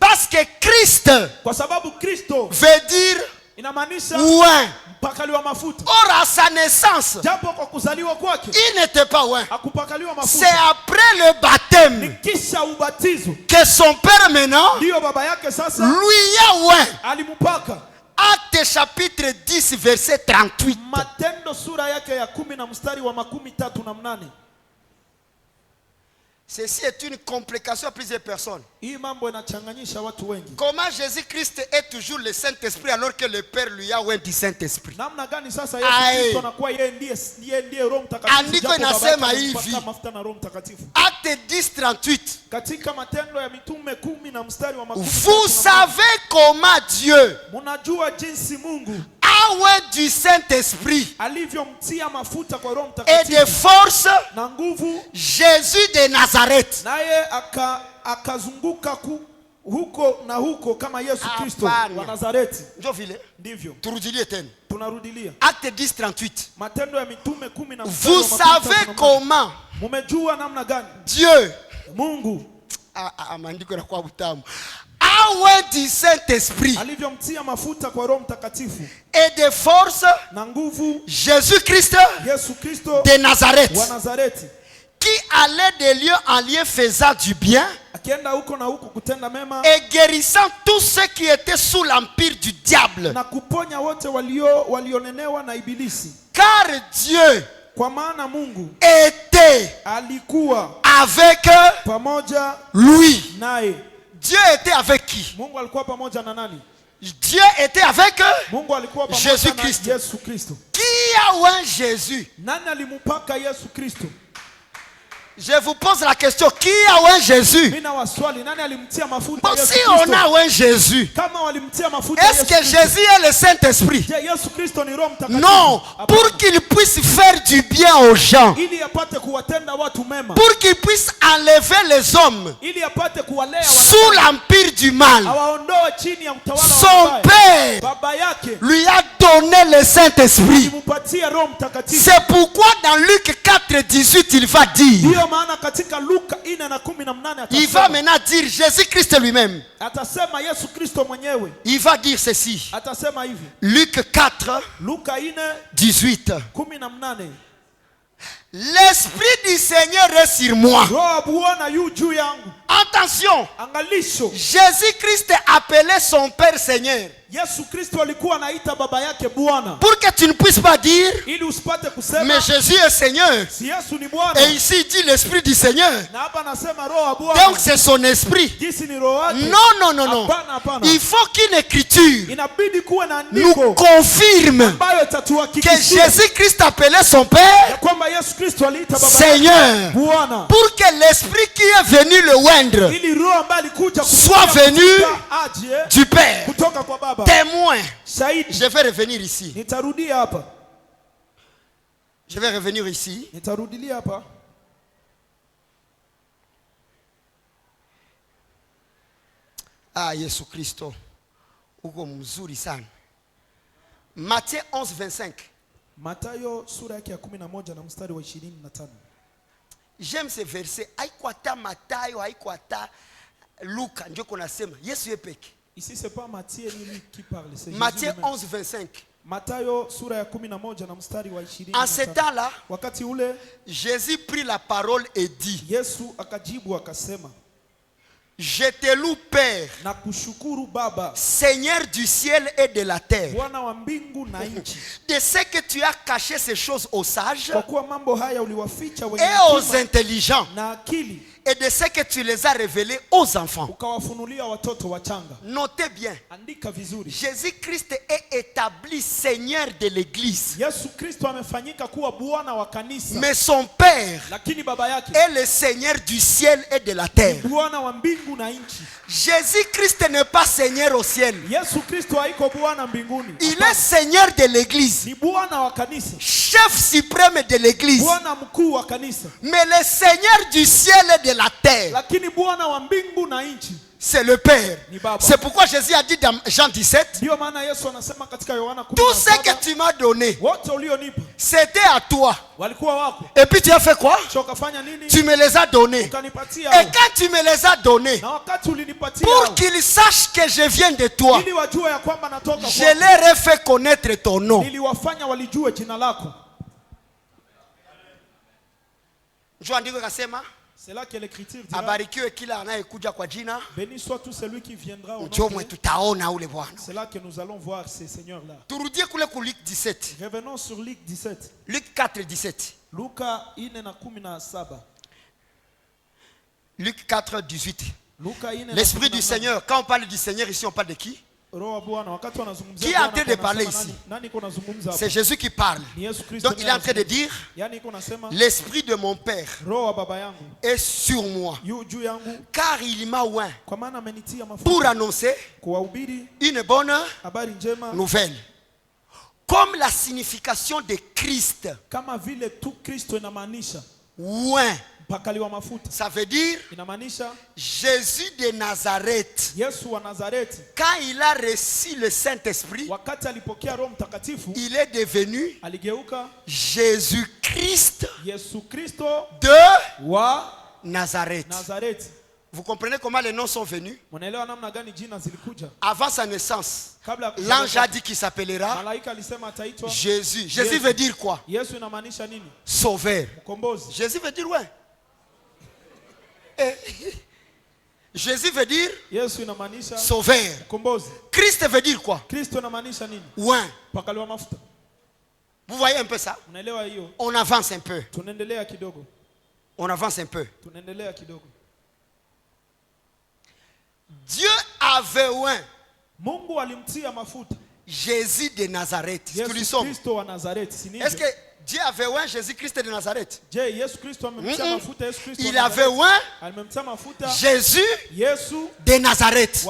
Parce que Christ veut dire inamaanisha oint. mpakaliwa mafuta. Or à sa naissance, Japo kwa kuzaliwa kwake il n'était pas oint. hakupakaliwa C'est mafuta. après le baptême Kisha ubatizo que son père maintenant ndio baba yake sasa lui a oint. alimpaka. Acte chapitre 10 verset 38. Matendo sura yake ya 10 na mstari wa 38. Ceci est une complication à plusieurs personnes. Hii mambo inachanganyisha watu wengi. Comment Jésus-Christ est toujours le Saint-Esprit alors que le Père lui a oint du Saint-Esprit? Namna gani sasa Yesu Kristo anakuwa yeye ndiye Roho Mtakatifu? Andiko inasema hivi. Mafuta na Roho Mtakatifu. Acte 10:38. Katika Matendo ya Mitume 10 na mstari wa 38. Vous savez comment Dieu Mnajua jinsi Mungu a oint du Saint-Esprit alivyomtia mafuta kwa Roho et Mtakatifu de force na nguvu Jésus de Nazareth. naye akazunguka huko na huko kama Yesu Kristo wa Nazareti. Ndio vile. Ndivyo. Turudilie tena. Tunarudilia. Acte 10:38. Matendo ya Mitume 10 na mstari Vous savez comment mumejua namna gani Dieu Mungu maandiko na kwa butamu a oint du Saint-Esprit alivyomtia mafuta kwa Roho Mtakatifu et de force na nguvu Jésus-Christ Yesu Kristo de Nazareth, wa Nazareti, qui allait de lieu en lieu faisant du bien akienda huko na huko kutenda mema et guérissant tous ceux qui étaient sous l'empire du diable. na kuponya wote walionenewa na ibilisi. Car Dieu Kwa maana Mungu était alikuwa avec pamoja lui. naye. Dieu était avec qui? Mungu alikuwa pamoja na nani? Dieu était avec Mungu alikuwa pamoja Jésus-Christ. na Yesu Kristo. Qui a oint Jésus? Nani alimpaka Yesu Kristo? Je vous pose la question, qui a oint Jésus? Mimi na waswali, nani alimtia mafuta Bon, Yesu si Kristo? on a oint Jésus, Kama walimtia mafuta est-ce Yesu que Kristo, Jésus est le Saint-Esprit? je Yesu Kristo ni Roho Mtakatifu? Non, Hapana. pour qu'il puisse faire du bien aux gens, Ili apate kuwatenda watu mema, pour qu'il puisse enlever les hommes ili apate kuwalea sous l'empire du mal. awaondoe chini ya utawala wa Son mabaya. Père Baba yake lui a donné le Saint-Esprit. alimpatia Roho Mtakatifu. C'est pourquoi dans Luc 4:18 il va dire, Ndio maana katika Luka 4:18 il va maintenant dire Jésus-Christ lui-même. atasema Yesu Kristo mwenyewe Il va dire ceci. atasema hivi. Luc 4, Luka 18. L'Esprit du Seigneur est sur moi. Roho wa Bwana yu juu yangu. Attention, Angalisho, Jésus-Christ appelait son Père Seigneur. Yesu Kristo alikuwa anaita baba yake Bwana. Pour que tu ne puisses pas dire, Ili usipate kusema mais Jésus est Seigneur. si Yesu ni Bwana. Et ici il dit l'Esprit du Seigneur. Na hapa anasema Roho wa Bwana. Donc c'est son esprit. Jinsi ni roho wake. Non. Hapana, hapana. Il faut qu'une écriture Inabidi kuwe na nous andiko confirme ambayo que itatuhakikishia Jésus-Christ appelait son ya Père kwamba Yesu Kristo aliita baba yake Seigneur. Bwana. Pour que l'Esprit qui est venu le oindre Ili roho ambaye alikuja soit venu aje du Père. kutoka kwa baba. Témoin. Shahidi. Je vais revenir ici. Nitarudia hapa. Je vais revenir ici. Nitarudilia hapa. Ah, Yesu Kristo. Uko mzuri sana. Matthieu 11:25. Mathayo sura yake ya 11 na mstari wa 25. J'aime ce verset. Haikwata Mathayo, haikwata Luka, ndio kunasema Yesu yepeke. Ici c'est pas Matthieu ni Luc qui parle, c'est Jésus. Matthieu 11:25. Mathayo sura ya 11 na mstari wa 25. En ce temps-là, wakati ule Jésus prit la parole et dit, Yesu akajibu akasema, je te loue Père, na kushukuru Baba, Seigneur du ciel et de la terre, Bwana wa mbingu na nchi, de ce que tu as caché ces choses aux sages kwa kuwa mambo haya uliwaficha wenye et aux hekima intelligents, na akili, et de ce que tu les as révélés aux enfants. ukawafunulia watoto wachanga. Notez bien, Andika vizuri. Jésus-Christ est établi Seigneur de l'Église, Yesu Kristo amefanyika kuwa Bwana wa kanisa, mais son Père lakini baba yake est le Seigneur du ciel et de la terre. Bwana wa mbingu na nchi. Jésus-Christ n'est pas Seigneur au ciel. Yesu Kristo haiko Bwana mbinguni. Il est Seigneur de l'Église, Ni Bwana wa kanisa, chef suprême de l'Église, Bwana mkuu wa kanisa. mais le Seigneur du ciel et de la terre. Lakini Bwana wa mbingu na nchi, c'est le Père. C'est pourquoi Jésus a dit dans Jean 17, tout ce que tu m'as donné, c'était à toi. Et puis tu as fait quoi? Tu me les as donnés. Et quand tu me les as donnés, pour qu'ils sachent que je viens de toi, je leur ai fait connaître ton nom. C'est là que l'écriture dira, béni soit tout celui qui viendra au nom. C'est là que nous allons voir ces seigneurs-là. Revenons sur Luc 17. Luc 4, 17. Luc 4, 18. L'Esprit du Seigneur, quand on parle du Seigneur ici, on parle de qui? Qui est en train de parler ici? C'est Jésus qui parle. Donc il est en train de dire, l'Esprit de mon Père est sur moi, car il m'a oint pour annoncer une bonne nouvelle. Comme la signification de Christ, oint, ça veut dire Jésus de Nazareth. Quand il a reçu le Saint-Esprit, il est devenu Jésus-Christ de Nazareth. Vous comprenez comment les noms sont venus? Avant sa naissance, l'ange a dit qu'il s'appellera Jésus. Jésus veut dire quoi? Sauveur. Jésus veut dire ouais. Jésus veut dire sauveur. Christ veut dire quoi? Ouais. Vous voyez un peu ça? On avance un peu. On avance un peu. Dieu avait oint Jésus de Nazareth. Est-ce que Dieu avait oint Jésus-Christ de Nazareth? Il avait oint Jésus de Nazareth.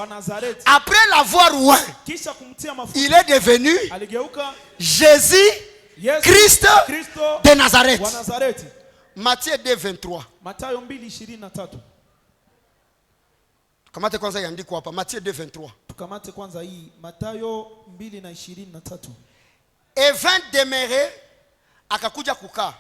Après l'avoir oint, il est devenu Jésus-Christ de Nazareth. Matthieu 2, 23. Kamate kwanza yandikwa hapa Matthieu 2, 23. Tukamate kwanza hii Mathayo 2:23. Et vint demeurer akakuja kukaa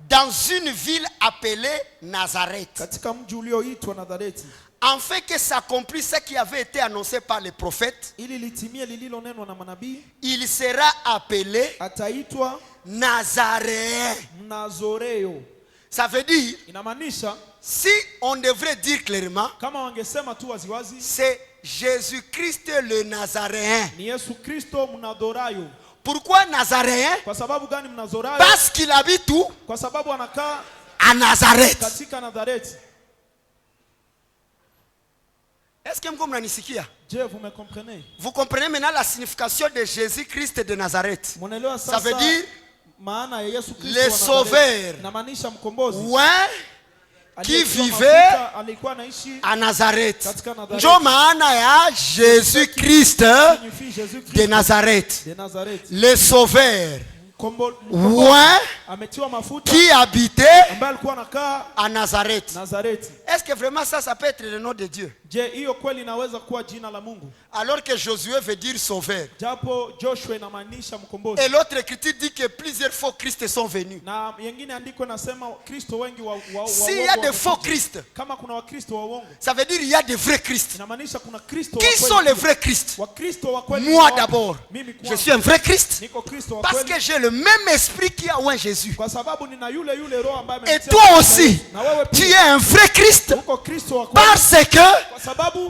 dans une ville appelée Nazareth, katika mji ulioitwa Nazareti, afin que s'accomplisse ce qui avait été annoncé par les prophètes. Ili litimie lililonenwa na manabii, il sera appelé ataitwa Nazaréen. Mnazoreo. Ça veut dire, inamaanisha, si on devrait dire clairement, kama wangesema tu waziwazi, c'est Jésus-Christ le Nazaréen. Ni Yesu Kristo Mnazorayo. Pourquoi Nazaréen? Kwa sababu gani Mnazorayo? Parce qu'il habite où? Kwa sababu anakaa à Nazareth. Katika Nazareti. Est-ce que vous mnanisikia? Vous me comprenez? Vous comprenez maintenant la signification de Jésus-Christ de Nazareth? Ça veut dire le sauveur, ouais, qui vivait à Nazareth. Njo maana ya Jésus-Christ de Nazareth. Le sauveur, ouais, qui habitait à Nazareth. Est-ce que vraiment ça peut être le nom de Dieu? Alors que Josué veut dire sauveur. Et l'autre écriture dit que plusieurs faux Christ sont venus. S'il y a des faux Christ, ça veut dire il y a des vrais Christ. Qui sont les vrais Christ? Moi d'abord, je suis un vrai Christ parce que j'ai le même esprit qui a oint Jésus. Et toi aussi, tu es un vrai Christ parce que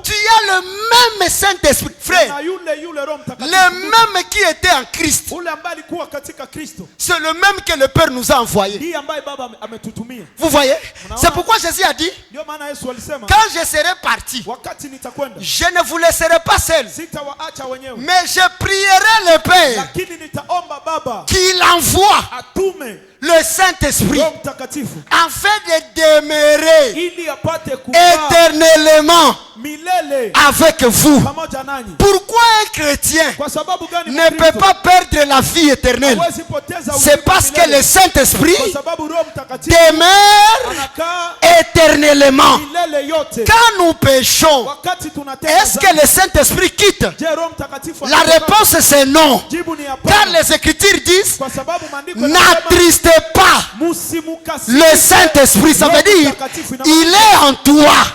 tu as le même Saint-Esprit, frère. Le même qui était en Christ. C'est le même que le Père nous a envoyé. Vous voyez? C'est pourquoi Jésus a dit, quand je serai parti, je ne vous laisserai pas seul, mais je prierai le Père qu'il envoie le Saint-Esprit afin de demeurer éternellement avec vous. Pourquoi un chrétien ne peut pas perdre la vie éternelle? C'est parce que le Saint-Esprit demeure éternellement. Quand nous péchons, est-ce que le Saint-Esprit quitte? La réponse c'est non. Car les Écritures disent, n'attristez pas le Saint-Esprit. Ça veut dire, il est en toi.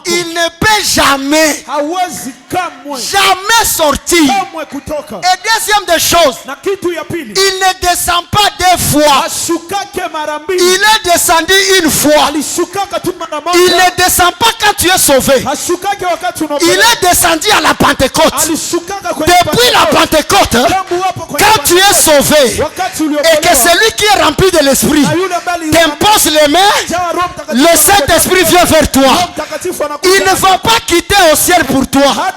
Il ne peut jamais sortir. Et deuxième des choses, il ne descend pas deux fois. Il est descendu une fois. Il ne descend pas quand tu es sauvé. Il est descendu à la Pentecôte. Depuis la Pentecôte, quand tu es sauvé et que celui qui est rempli de l'Esprit t'impose les mains, le Saint-Esprit vient vers toi. Il ne va pas quitter au ciel pour toi.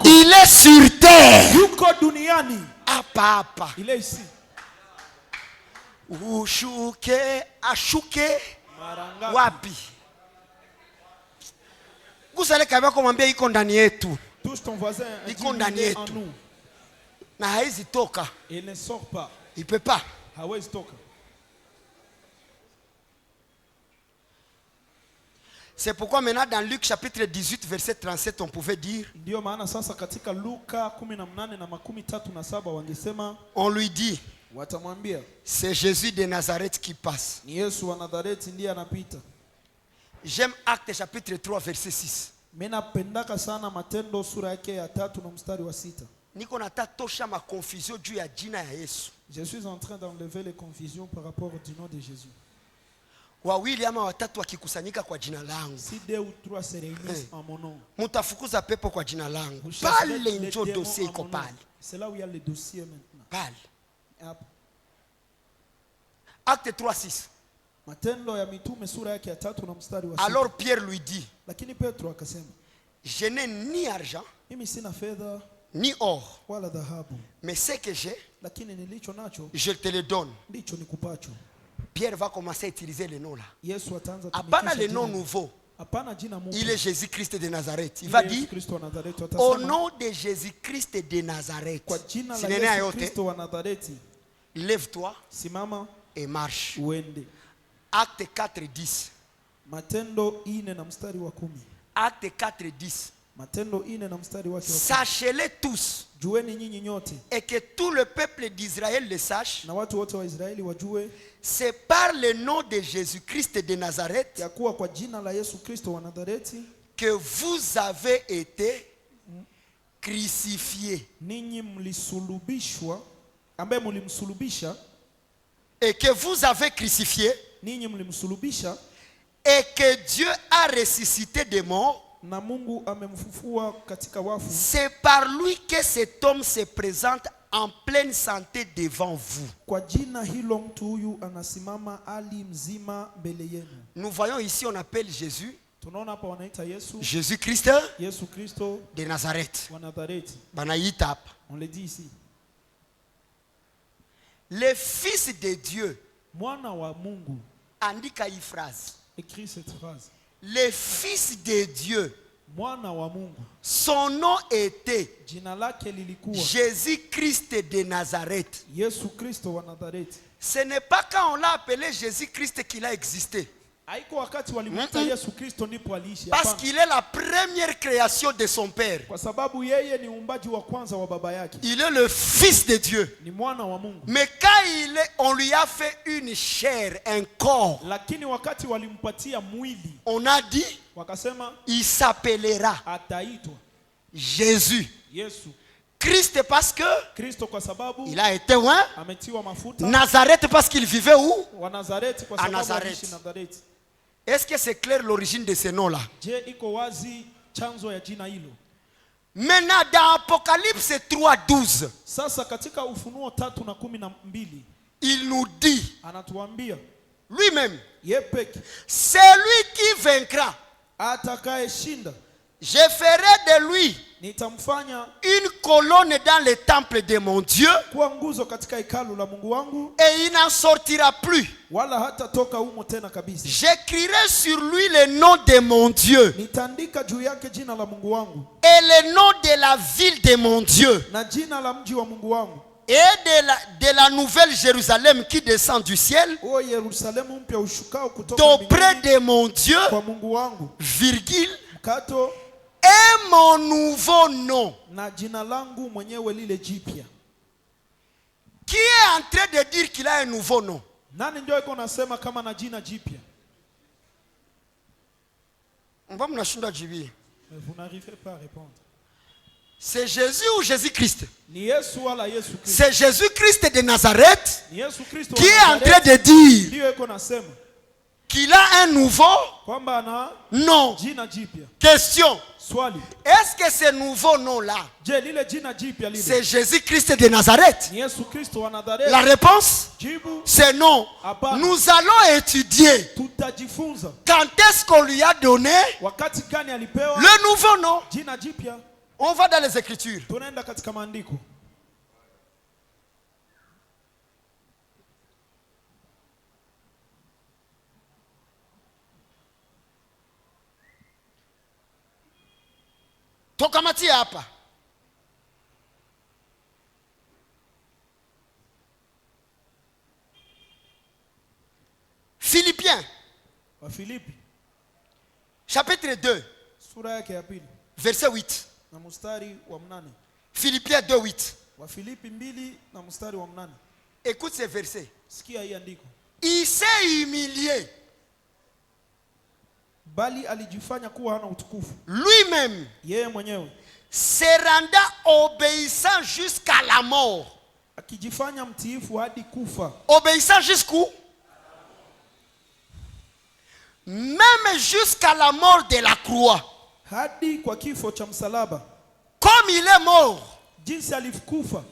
Il est sur terre. Papa. Il est ici. Ushuke, ashuke, wapi. Vous allez quand même kumwambia iko ndani yetu. Touche ton voisin. Iko ndani yetu. Na haizi toka. Il ne sort pas. Il peut pas. Hawezi toka. C'est pourquoi maintenant dans Luc chapitre 18 verset 37 on pouvait dire, ndio maana sasa katika Luka 18:37 wangesema, on lui dit, watamwambia, c'est Jésus de Nazareth qui passe. Ni Yesu wa Nazareti ndiye anapita. J'aime Actes chapitre 3 verset 6. Mimi napendaka sana Matendo sura yake ya 3 na mstari wa 6. Niko nataka tosha ma confusion juu ya jina ya Yesu. Je suis en train d'enlever les confusions par rapport au nom de Jésus. Wawili ama watatu wakikusanyika kwa jina langu, si 2 ou 3 se réunissent en mon nom, mutafukuza pepo kwa jina langu. Pale njo dossier iko pale. C'est là où il y a le dossier maintenant. Pale. Acte 3:6. Matendo ya mitume sura yake ya 3 na mstari wa 6. Alors Pierre lui dit, lakini Petro akasema, je n'ai ni argent, mimi sina fedha ni or, wala dhahabu, mais ce que j'ai, lakini nilicho nacho, je te le donne. Ndicho nikupacho. Pierre va commencer à utiliser le nom là. Yesu ataanza Apana le nom nouveau. Apana jina mpya. Il est Jésus-Christ de Nazareth. Il va dire, au nom de Jésus-Christ de Nazareth. Kwa jina la Yesu Kristo wa Nazareti, lève-toi, simama et marche. Uende. Acte 4:10. Matendo 4 na mstari wa 10. Acte 4:10. Matendo 4 na mstari wa 10. Sachez-les tous. Jueni nyinyi nyote. Et que tout le peuple d'Israël le sache. Na watu wote wa Israeli wajue. C'est par le nom de Jésus-Christ de Nazareth. Ya kuwa kwa jina la Yesu Kristo wa Nazareti. Que vous avez été crucifiés. Ninyi mlisulubishwa, ambaye mlimsulubisha. Et que vous avez crucifié. Ninyi mlimsulubisha. Et que Dieu a ressuscité des morts. Na Mungu amemfufua katika wafu. C'est par lui que cet homme se présente en pleine santé devant vous. Kwa jina hilo mtu huyu anasimama ali mzima mbele yenu. Nous voyons ici, on appelle Jésus. Tunaona hapa wanaita Yesu. Jésus-Christ. Yesu Kristo de Nazareth. Wa Nazareti. Banaita hapa. On le dit ici. Le Fils de Dieu. Mwana wa Mungu. Andika hii phrase. Écrit cette phrase. Le Fils de Dieu. Mwana wa Mungu. Son nom était jina lake lilikuwa Jésus-Christ de Nazareth. Yesu Kristo wa Nazareti. Ce n'est pas quand on l'a appelé Jésus-Christ qu'il a existé. Haiko wakati walimuita Yesu Kristo ndipo aliishi. Parce qu'il est la première création de son père. Kwa sababu yeye ni uumbaji wa kwanza wa baba yake. Il est le Fils de Dieu. Ni mwana wa Mungu. Mais quand on lui a fait une chair, un corps. Lakini wakati walimpatia mwili. On a dit, wakasema, il s'appellera ataitwa Jésus. Yesu. Christ parce que Kristo kwa sababu il a été loin. Ametiwa mafuta. Nazareth parce qu'il vivait où? Wa Nazareti kwa sababu aliishi Nazareti. Est-ce que c'est clair l'origine de ce nom-là? Je, iko wazi chanzo ya jina hilo. Maintenant dans Apocalypse 3:12. Sasa katika Ufunuo 3:12. Il nous dit, anatuambia lui-même, yepeke, celui qui vaincra, atakayeshinda, Je ferai de lui une colonne dans le temple de mon Dieu, et il n'en sortira plus. J'écrirai sur lui le nom de mon Dieu et le nom de la ville de mon Dieu et de la nouvelle Jérusalem qui descend du ciel d'auprès de mon Dieu, virgule, et mon nouveau nom. Qui est en train de dire qu'il a un nouveau nom? Vous n'arrivez pas à répondre. C'est Jésus ou Jésus-Christ? C'est Jésus-Christ de Nazareth qui est en train de dire qu'il a un nouveau nom. Question. Est-ce que ce nouveau nom-là, c'est Jésus-Christ de Nazareth? La réponse, c'est non. Nous allons étudier quand est-ce qu'on lui a donné le nouveau nom. On va dans les Écritures. Tokamati hapa. Philippiens. Chapitre 2. Verset 8. Philippiens 2, 8. Écoute ces versets. Il s'est humilié. Lui-même se renda obéissant jusqu'à la mort. Obéissant jusqu'où? Même jusqu'à la mort de la croix. Comme il est mort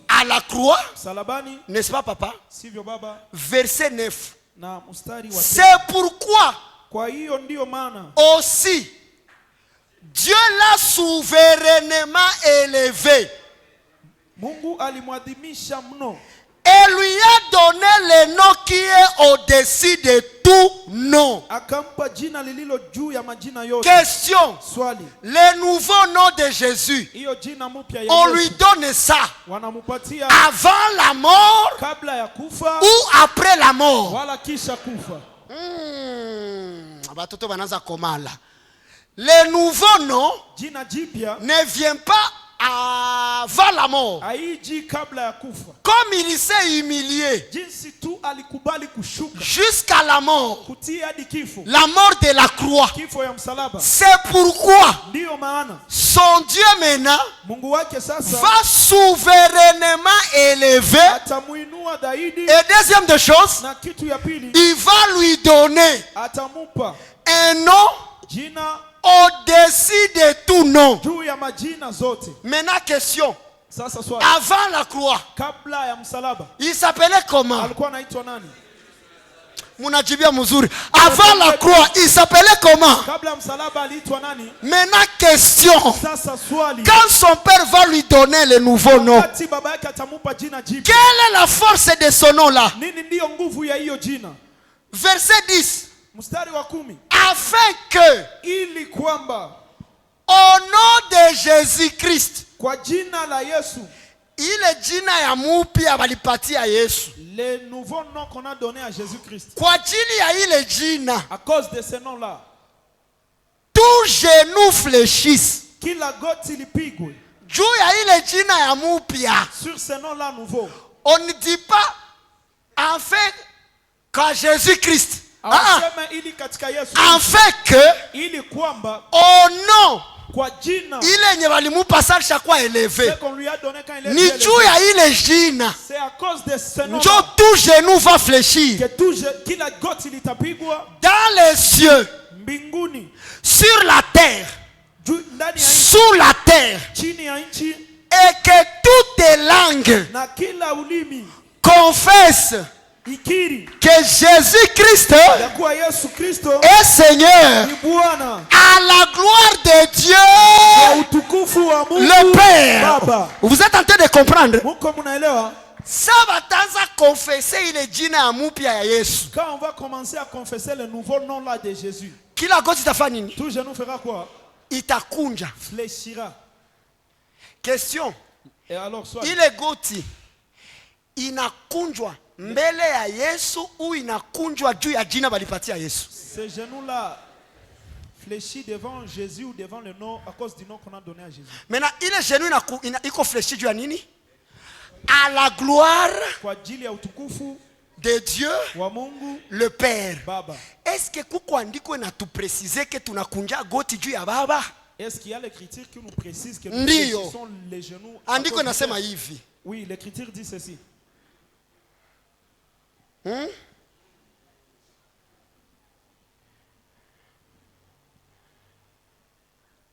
à la croix, n'est-ce pas papa? Verset 9. C'est pourquoi aussi Dieu l'a souverainement élevé et lui a donné le nom qui est au-dessus de tout nom. Question. Le nouveau nom de Jésus, on lui donne ça avant la mort ou après la mort? Le nouveau nom ne vient pas avant la mort. Comme il s'est humilié jusqu'à la mort de la croix, c'est pourquoi son Dieu maintenant va souverainement élever. Et deuxième de chose, il va lui donner un nom au-dessus de tout nom. Maintenant, question. Avant la croix, il s'appelait comment? Avant la croix, il s'appelait comment? Maintenant, question. Quand son père va lui donner le nouveau nom, quelle est la force de ce nom-là? Verset 10. Afin que au nom de Jésus-Christ, ile jina ya mupya walipatia Yesu. Le nouveau nom qu'on a donné à Jésus-Christ. Kwa ajili ya ile jina, à cause de ce nom-là, tout genou fléchisse. Kila goti lipigwe. Juu ya ile jina ya mupya. Sur ce nom-là nouveau. On ne dit pas en fait qu'à Jésus-Christ. En fait que au nom ile yenye walimupa sasa kwa élevé ni juu ya ile jina njo tout genou va fléchir dans les cieux, sur la terre, sous la terre, et que toute langue confesse que Jésus-Christ est Seigneur à la gloire de Dieu le Père. Vous êtes en train de comprendre? Quand on va commencer à confesser le nouveau nom là de Jésus, tout genou fera quoi? Fléchira. Question. Et alors, soit il est goti inakunjwa mbele ya Yesu ou inakunjwa juu ya jina balipatia Yesu? Ce genou là fléchit devant Jésus ou devant le nom à cause du nom qu'on a donné à Jésus. Maintenant, il est genou iko fléchi juu ya nini? À la gloire kwa ajili ya utukufu de Dieu wa Mungu le Père. Baba. Est-ce que kuko andiko na tu préciser que tunakunja goti juu ya baba? Est-ce qu'il y a l'écriture qui nous précise que nous Ndiyo. sont les genoux? Andiko nasema hivi. Oui, l'écriture dit ceci.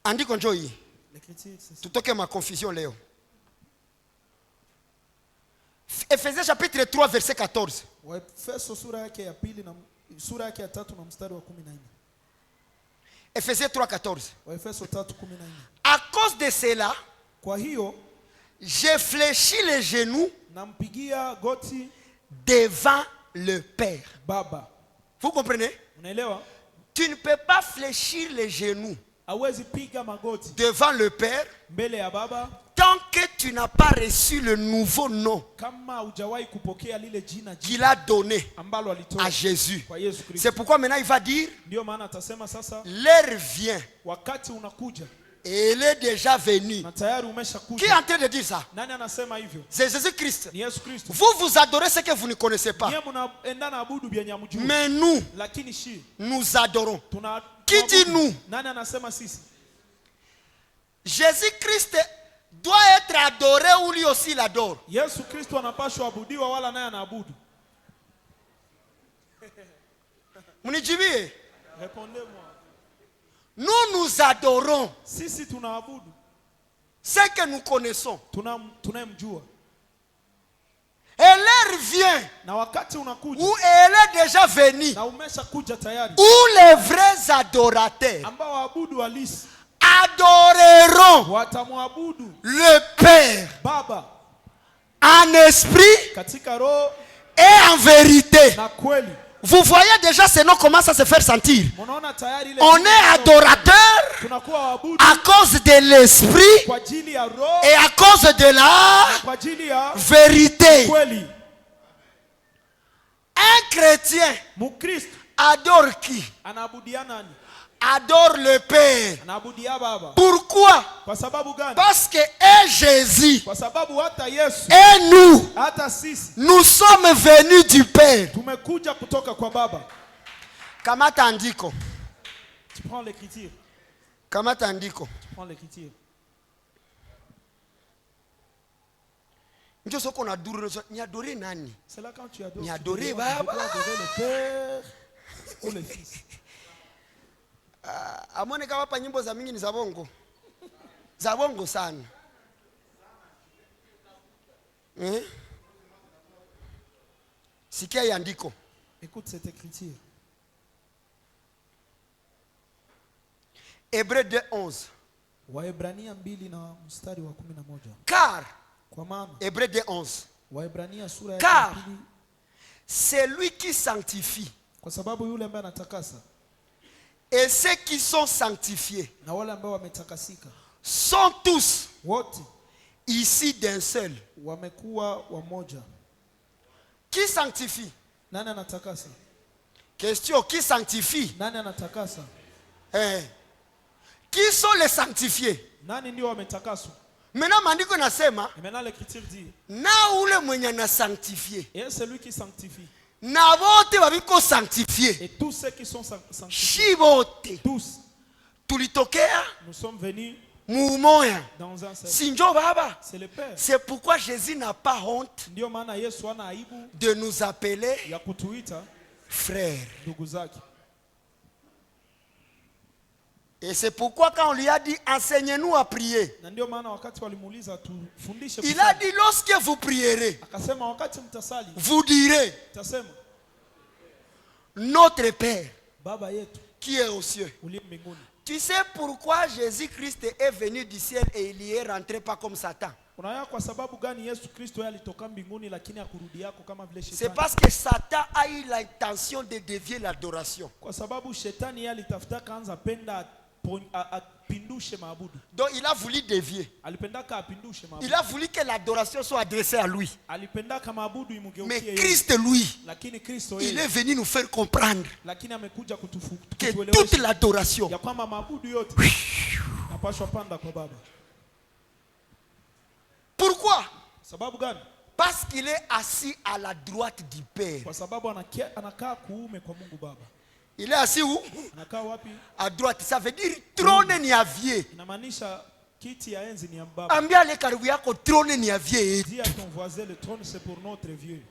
Andiko njoo hii. L'écriture c'est ceci. Tutoke ma confusion leo. Ephésiens chapitre 3 verset 14. Waefeso sura yake ya pili na sura yake ya 3 na mstari wa 14. Ephésiens 3:14. Waefeso 3:14. À cause de cela, kwa hiyo j'ai fléchi les genoux nampigia goti devant le Père. Baba. Vous comprenez? Unaelewa? Tu ne peux pas fléchir les genoux hawezi piga magoti devant le Père mbele ya Baba tant que tu n'as pas reçu le nouveau nom kama hujawahi kupokea lile jina qu'il a donné ambalo alitoa à Jésus. kwa Yesu Kristo. C'est pourquoi maintenant il va dire, ndio maana atasema sasa l'heure vient wakati unakuja et il est déjà venu. na tayari umeshakuja. Qui est en train de dire ça? Nani anasema hivyo? C'est Jésus-Christ. Ni Yesu Kristo. Vous vous adorez ce que vous ne connaissez pas. Yeye mnaenda naabudu byenye hamjui. Mais nous, Lakini shi nous adorons. tuna Qui dit nous? Nani anasema sisi? Jésus-Christ doit être adoré ou lui aussi l'adore. Yesu Kristo anapaswa abudiwa wala naye anaabudu. Munijibie. Répondez-moi. Nous adorons Sisi tunaabudu ce que nous connaissons. Tunamjua. Et l'heure vient Na wakati unakuja où elle est déjà venue, na umeshakuja tayari où les vrais adorateurs ambao waabudu halisi adoreront watamwabudu le Père Baba en esprit katika roho et en vérité. na kweli. Vous voyez déjà ce nom commence à se faire sentir. Mnaona tayari ile On est adorateur tunakuwa waabudu à cause de l'esprit kwa ajili ya roho et à cause de la kwa ajili ya vérité. kweli. Un chrétien Mukristo adore qui? anaabudia nani? Adore le Père. Anaabudia Baba. Pourquoi? Kwa sababu gani? Parce que est Jésus Kwa sababu hata Yesu et nous, hata sisi nous sommes venus du Père. tumekuja kutoka kwa Baba. Kamata andiko. Tu prends l'écriture. Kamata andiko. Tu prends l'écriture. Ndio soko na duru ni adorer nani? C'est là quand tu adores. Ni adorer Baba. Baba. Adorer le Père ou le Fils. Amone kama hapa nyimbo za mingi ni za bongo. Za bongo sana. Sikia andiko. Écoute cette écriture. Hébreux 2:11. Waebrania 2 na mstari wa 11. Car kwa maana Hébreux 2:11. Waebrania sura ya 2 c'est lui qui sanctifie. Kwa sababu yule ambaye anatakasa. Et ceux qui sont sanctifiés na wale ambao wametakasika sont tous wote ici d'un seul. Wamekuwa wamoja. Qui sanctifie? Nani anatakasa? Question, qui sanctifie? Nani anatakasa? Qui sont les sanctifiés? Nani ndio wametakaswa? Maintenant maandiko nasema, maintenant l'écriture dit, na ule mwenye na sanctifié. Et celui qui sanctifie. Na wote wabiko sanctifié. Et tous ceux qui sont sanctifiés. Shibote. Tous. Tulitokea. Nous sommes venus. Mumoya. Dans un seul. Sinjo baba. C'est le Père. C'est pourquoi Jésus n'a pas honte ndio maana Yesu ana aibu de nous appeler ya kutuita frères. ndugu zake. Et c'est pourquoi quand on lui a dit enseignez-nous à prier, il a dit lorsque vous prierez, vous direz notre Père qui est aux cieux. Tu sais pourquoi Jésus-Christ est venu du ciel et il y est rentré pas comme Satan? C'est parce que Satan a eu l'intention de dévier l'adoration. Donc il a voulu dévier. Il a voulu que l'adoration soit adressée à lui. Mais Christ, lui, il est venu nous faire comprendre que toute l'adoration, pourquoi? Parce qu'il est assis à la droite du Père. Il est assis où? À droite. Ça veut dire trône ni avier. Ambia le karibu yako trône ni avier. Dis à ton voisin, le trône c'est pour notre vieux.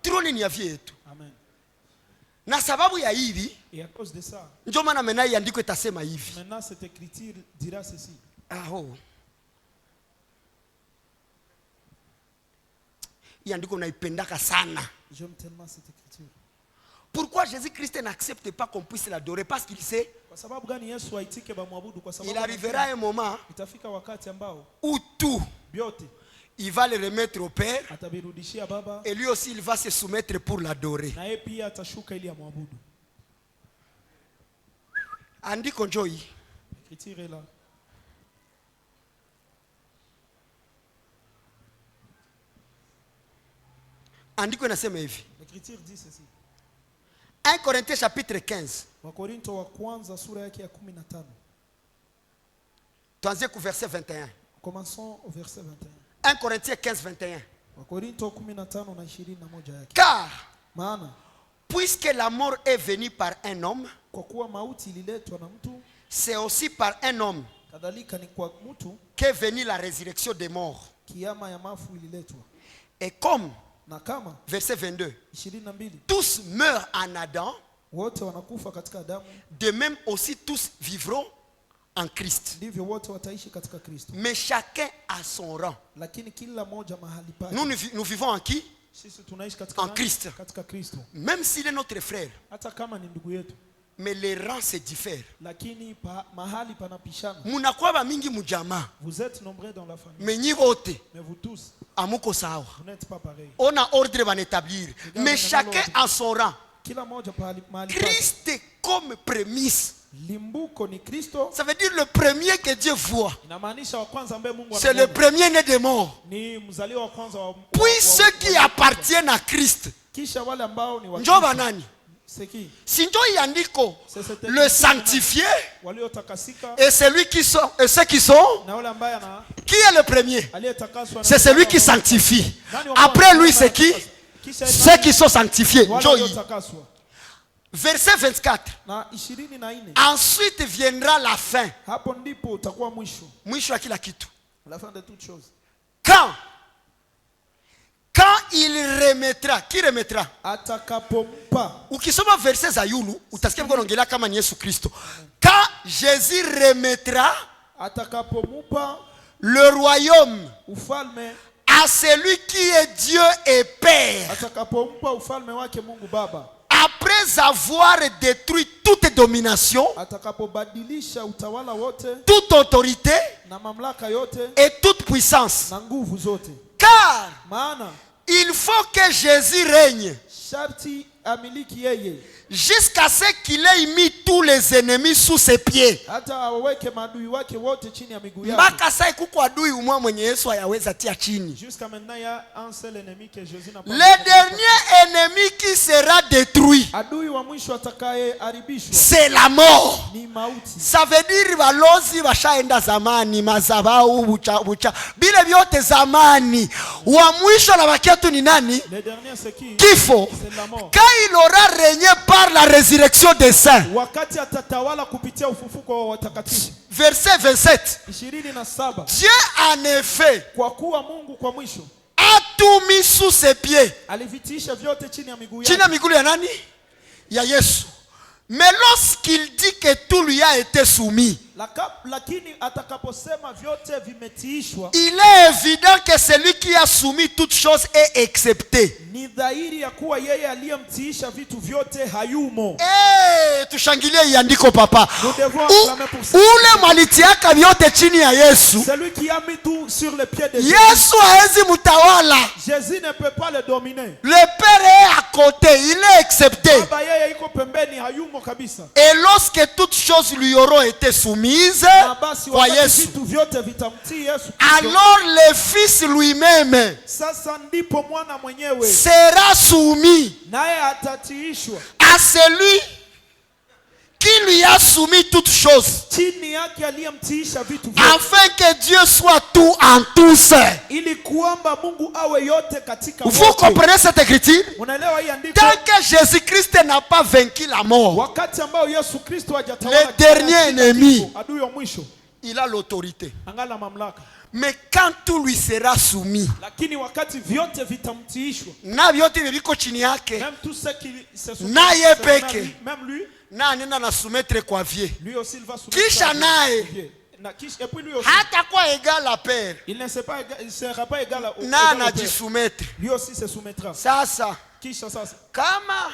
Trône ni avier. Amen. Na sababu ya hivi, et à cause de ça, ndio maana mena iandiko itasema hivi. Maintenant cette écriture dira ceci. Ah oh. Iandiko naipendaka sana. J'aime tellement cette écriture. Pourquoi Jésus-Christ n'accepte pas qu'on puisse l'adorer? Parce qu'il sait il arrivera un moment où tout il va le remettre au Père et lui aussi il va se soumettre pour l'adorer. Andiko njoi. L'écriture est là. Andiko nasema hivi. L'écriture dit ceci. 1 Corinthiens chapitre 15. Tuanzie ku verset 21. Commençons au verset 21. 1 Corinthiens 15, 21. Car, puisque la mort est venue par un homme, c'est aussi par un homme qu'est venue la résurrection des morts. Et comme, verset 22, tous meurent en Adam, de même aussi tous vivront en Christ. Mais chacun a son rang. Nous vivons en qui? En Christ. Même s'il est notre frère. Mais les rangs se diffèrent. Vous êtes nombreux dans la famille. Mais vous tous, vous n'êtes pas pareil. On a ordre à établir. Mais chacun a son rang. Christ comme prémisse. Ça veut dire le premier que Dieu voit. C'est le premier né des morts. Puis ceux qui appartiennent à Christ. Si Yandiko, le sanctifié et celui qui sont et ceux qui sont, qui est le premier? C'est celui qui sanctifie. Après lui, c'est qui? Ceux qui sont sanctifiés. Verset 24. Ensuite viendra la fin. La fin de toutes choses. Quand il remettra, qui remettra? Ukisoma verset za yulu, utasikia mko naongelea kama ni Yesu Kristo. Quand Jésus remettra le royaume à celui qui est Dieu et Père. Après avoir détruit toute domination, toute autorité et toute puissance. Car il faut que Jésus règne jusqu'à ce qu'il ait mis tous les ennemis sous ses pieds. Jusqu'à maintenant, il y a un seul ennemi que Jésus n'a pas. Le dernier ennemi qui sera détruit, c'est la mort. Ça veut dire balozi bashaenda zamani mazabau bucha bile vyote zamani wa mwisho na bakiatu ni nani? Kifo. Quand il aura régné par la résurrection des saints. Verset 27. Dieu en effet a tout mis sous ses pieds. Chini ya miguu ya nani? Ya Yesu. Mais lorsqu'il dit que tout lui a été soumis, il est évident que celui qui a soumis toutes choses est accepté. Tushangilie iandiko papa. Ule malitiaka vyote chini ya Yesu. Celui qui a mis tout sur les pieds de Jésus. Yesu haezi mutawala. Jésus ne peut pas le dominer. Le Père est à côté, il est accepté. Et lorsque toutes choses lui auront été soumises, alors le Fils lui-même sera soumis à celui qui lui a soumis toutes choses, afin que Dieu soit tout en tous. Vous comprenez cette écriture? Tant que Jésus-Christ n'a pas vaincu la mort, le dernier ennemi, il a l'autorité. Mais quand tout lui sera soumis, na vyote viko chini yake, na yepeke, na anenda na soumettre kwa vie. Kisha naye hata kwa égal à Père, il ne sera pas égal au na anajisoumettre. Lui aussi se soumettra. Sasa Kisha sasa, kama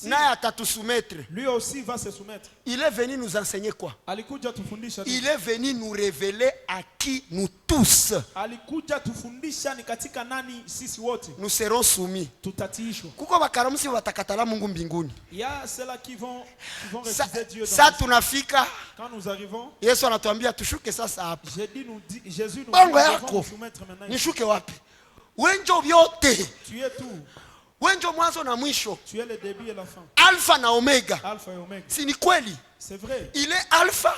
naye atatusoumettre, lui aussi va se soumettre. Il est venu nous enseigner quoi? Alikuja tufundisha. Il est venu nous révéler à qui nous tous alikuja tufundisha ni katika nani sisi wote nous serons soumis. Tutatiishwa. Kuko bakaramusi watakatala Mungu mbinguni. Il y a ceux-là qui vont refuser Dieu. Sa tunafika, quand nous arrivons, Yesu anatuambia tushuke sasa hapa. Jésus nous Bongo dit yako maintenant. nishuke wapi? Wenjo vyote. Tu es tout. Wenjo mwanzo na mwisho. Tu es le début et la fin. Alpha na Omega. Alpha et Omega. Si ni kweli. C'est vrai. Il est alpha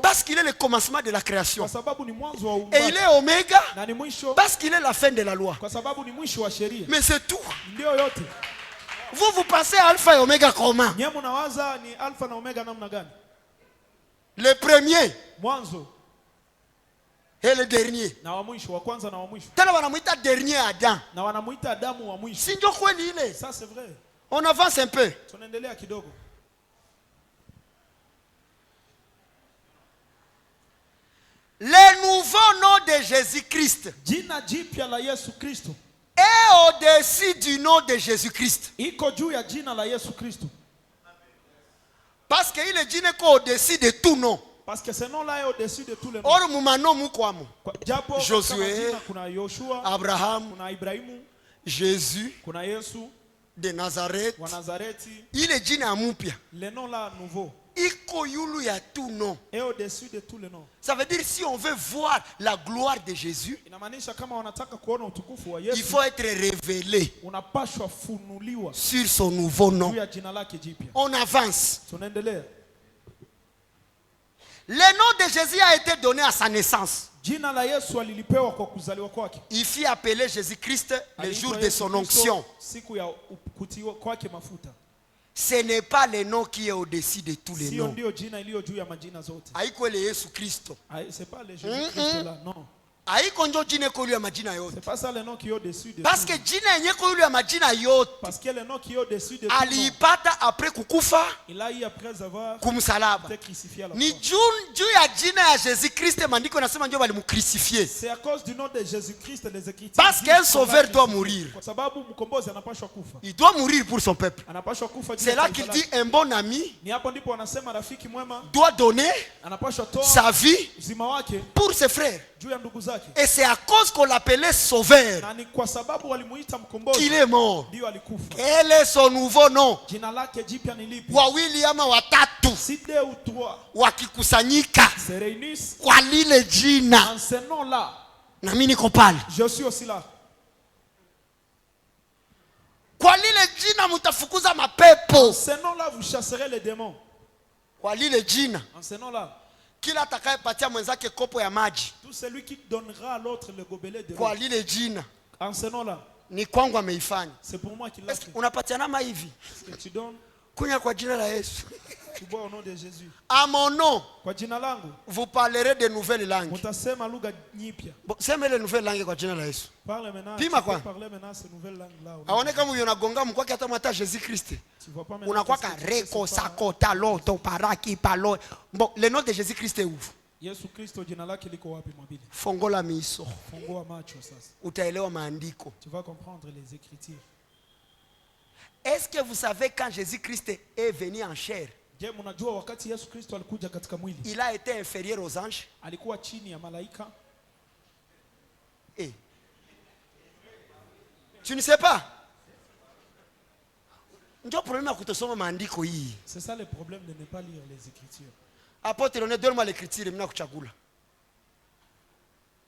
parce qu'il est le commencement de la création. Et il est oméga parce qu'il est la fin de la loi. Mais c'est tout. Vous pensez à alpha et oméga comment? Le premier et le dernier. Tellement wanamuita dernier Adam. Si ndio kweli ile. Ça c'est vrai. On avance un peu. Le nouveau nom de Jésus-Christ est au-dessus du nom de Jésus-Christ. Parce qu'il est dit au-dessus de tout nom. Parce que ce nom-là est au-dessus de tous les noms. Or mumano mukwamo. Josué, Abraham, Jésus de Nazareth. Il est dit amupia. Le nom là nouveau. Il y a tout nom. Et au-dessus de tous les noms. Ça veut dire si on veut voir la gloire de Jésus, il faut être révélé sur son nouveau nom. On avance. Le nom de Jésus a été donné à sa naissance. Il fit appeler Jésus-Christ le jour de son onction. Ce n'est pas le nom qui est au-dessus de tous les noms. C'est pas le Jésus-Christ là, non. C'est pas ça le nom qui est au-dessus de parce que parce que le nom qui est au-dessus de alipata après kukufa il a eu après avoir kumsalaba été crucifié à la ni juu ya jina ya Jésus-Christ mandiko nasema ndio walimcrucifier. C'est à cause du nom de Jésus-Christ les Écritures. Parce qu'un sauveur doit mourir. Kwa sababu mkombozi anapaswa kufa. Il doit mourir pour son peuple. Anapaswa kufa. C'est là qu'il dit un bon ami ni hapo ndipo wanasema rafiki mwema doit donner anapaswa toa sa vie uzima wake pour ses frères. Et c'est à cause qu'on l'appelait sauveur qu'il est mort. Quel est son nouveau nom? Wawili ama watatu wakikusanyika kwa lile jina, na mimi niko pale. Je suis aussi là. Kwa lile jina mtafukuza mapepo. En ce nom-là vous chasserez les démons. Kwa lile jina. En ce nom-là. Kila atakayepatia mwenzake kopo ya maji, tout celui qui donnera à l'autre le gobelet de l'eau, kwa lile jina, en ce nom-là, ni kwangu ameifanya. C'est pour moi qu'il l'a fait. Unapatiana hivi. Que tu donnes kunya kwa jina la Yesu. À mon nom, vous parlerez de nouvelles langues. Bon, c'est les nouvelles langues kwa jina la Yesu. Pima kwa. Aone kama unagonga mkwake hata mata Jésus Christ. Unakuwa ka reko sakota loto paraki palo. Bon, le nom de Jésus Christ est où? Yesu Kristo jina lake liko wapi mwabili? Fongola miso. Fungua macho sasa. Utaelewa maandiko. Tu vas comprendre les écritures. Est-ce que vous savez quand Jésus-Christ est venu en chair? Je, mnajua wakati Yesu Kristo alikuja katika mwili? Il a été inférieur aux anges. Alikuwa chini ya malaika. Eh. Tu ne sais pas? Ndio problème ya kutosoma maandiko hii. C'est ça le problème de ne pas lire les écritures. Apôtre Lionel, donne-moi l'écriture, mna kuchagula.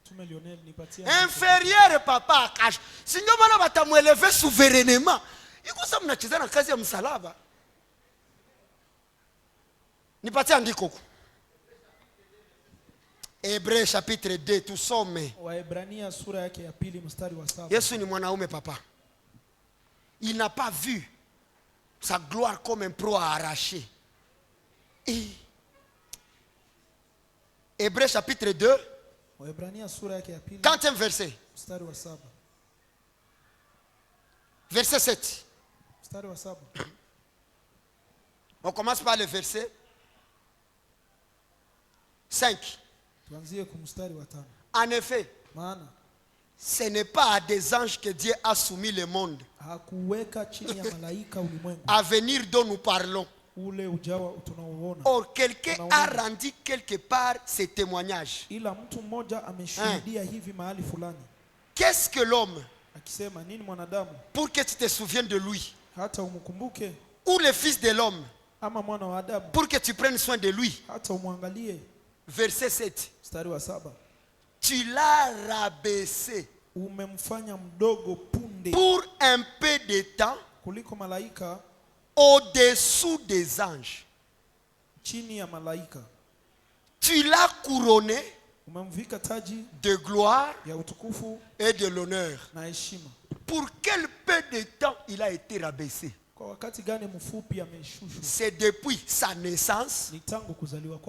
Tume Lionel nipatie. Inférieur papa cache. Si ndio maana batamuelever souverainement. Iko sasa mnacheza na kazi ya msalaba. Nipatie andiko. Hébreux chapitre 2 tusome. Waebrania sura yake ya 2 mstari wa 7. Yesu ni mwanaume papa. Il n'a pas vu sa gloire comme un proie arrachée. Et Hébreux chapitre 2. Waebrania sura yake ya 2. 40e verset. Mstari wa 7. Verset 7. Mstari wa 7. On commence par le verset 5. Tuanzie kwa mstari wa 5. En effet, maana ce n'est pas à des anges que Dieu a soumis le monde. Hakuweka chini ya malaika ulimwengu. À venir dont nous parlons. Ule ujawa tunaoona. Or quelqu'un a rendu quelque part ces témoignages. Ila mtu mmoja ameshuhudia hivi mahali fulani. Qu'est-ce que l'homme? Akisema nini mwanadamu? Pour que tu te souviennes de lui. Hata umkumbuke. Ou le fils de l'homme. Ama mwana wa Adamu. Pour que tu prennes soin de lui. Hata umwangalie. Verset 7. Mstari wa 7. Tu l'as rabaissé. Umemfanya mdogo punde. Pour un peu de temps. Kuliko malaika. Au-dessous des anges. Chini ya malaika. Tu l'as couronné. Umemvika taji de gloire ya utukufu et de l'honneur. Na heshima. Pour quel peu de temps il a été rabaissé? Kwa wakati gani mfupi ameshushwa? C'est depuis sa naissance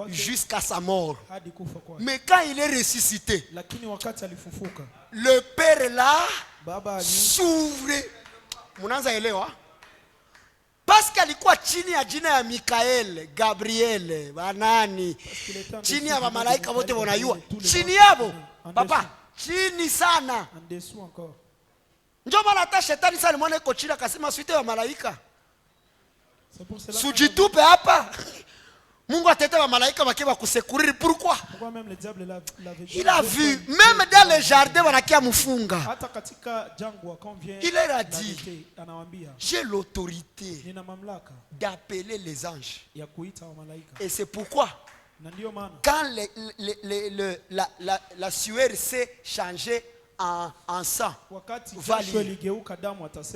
jusqu'à sa mort. Hadi kufa kwake. Mais quand il est ressuscité, lakini wakati alifufuka, le Père l'a Baba s'ouvre. Mnaanza elewa? Parce alikuwa chini ya jina ya Mikael, Gabriel, banani. Chini ya malaika wote wanayua. Chini yabo. Papa, chini sana. Andesu encore. Ndio maana hata shetani sana muone iko chini akasema suite ya malaika. Sujitupe hapa. Mungu ateta wa malaika wakiwa kusekuriri. Pourquoi? Il a vu même dans le jardin wanakia mfunga. Hata katika jangwa convient. Il leur a dit, j'ai l'autorité d'appeler les anges. Et c'est pourquoi quand la sueur s'est changée en sang,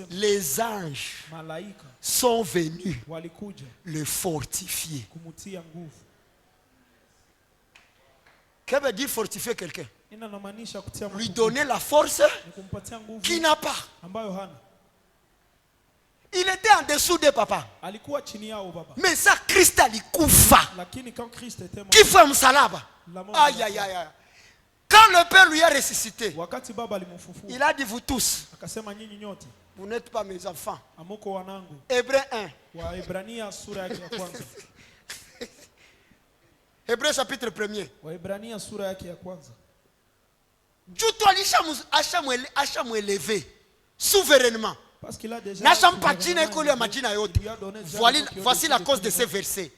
les anges sont venus le fortifier. Que veut dire fortifier quelqu'un? Lui donner la force qu'il n'a pas. Il était en dessous de papa. Mais ça, Christ a dit Koufa. Qui fait un salaba? Aïe aïe aïe. Quand le Père lui a ressuscité, il a dit vous tous, vous n'êtes pas mes enfants. Hébreux 1. Hébreux chapitre 1er. Dieu a élevé souverainement. Voici la cause de ces versets.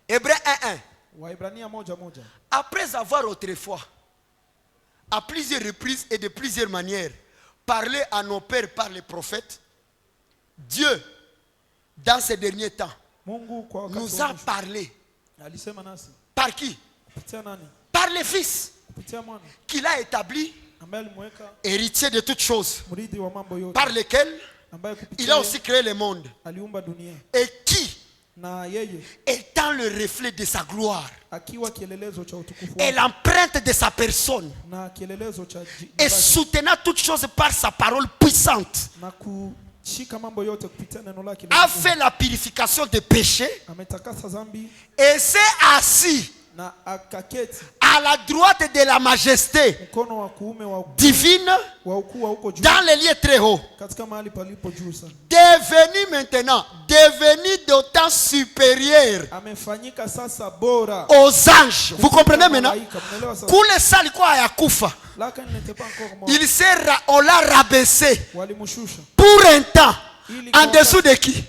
Hébreux 1.1. Après avoir autrefois, à plusieurs reprises et de plusieurs manières, parlé à nos pères par les prophètes, Dieu, dans ces derniers temps, nous a parlé. Par qui? Par les fils qu'il a établi, héritier de toutes choses, par lesquels il a aussi créé le monde, et qui, étant le reflet de sa gloire et l'empreinte de sa personne, et soutenant toutes choses par sa parole puissante, a fait la purification des péchés et s'est assis à la droite de la majesté divine dans les lieux très hauts. Devenu d'autant supérieur aux anges. Vous comprenez maintenant? On l'a rabaissé pour un temps. En dessous de qui?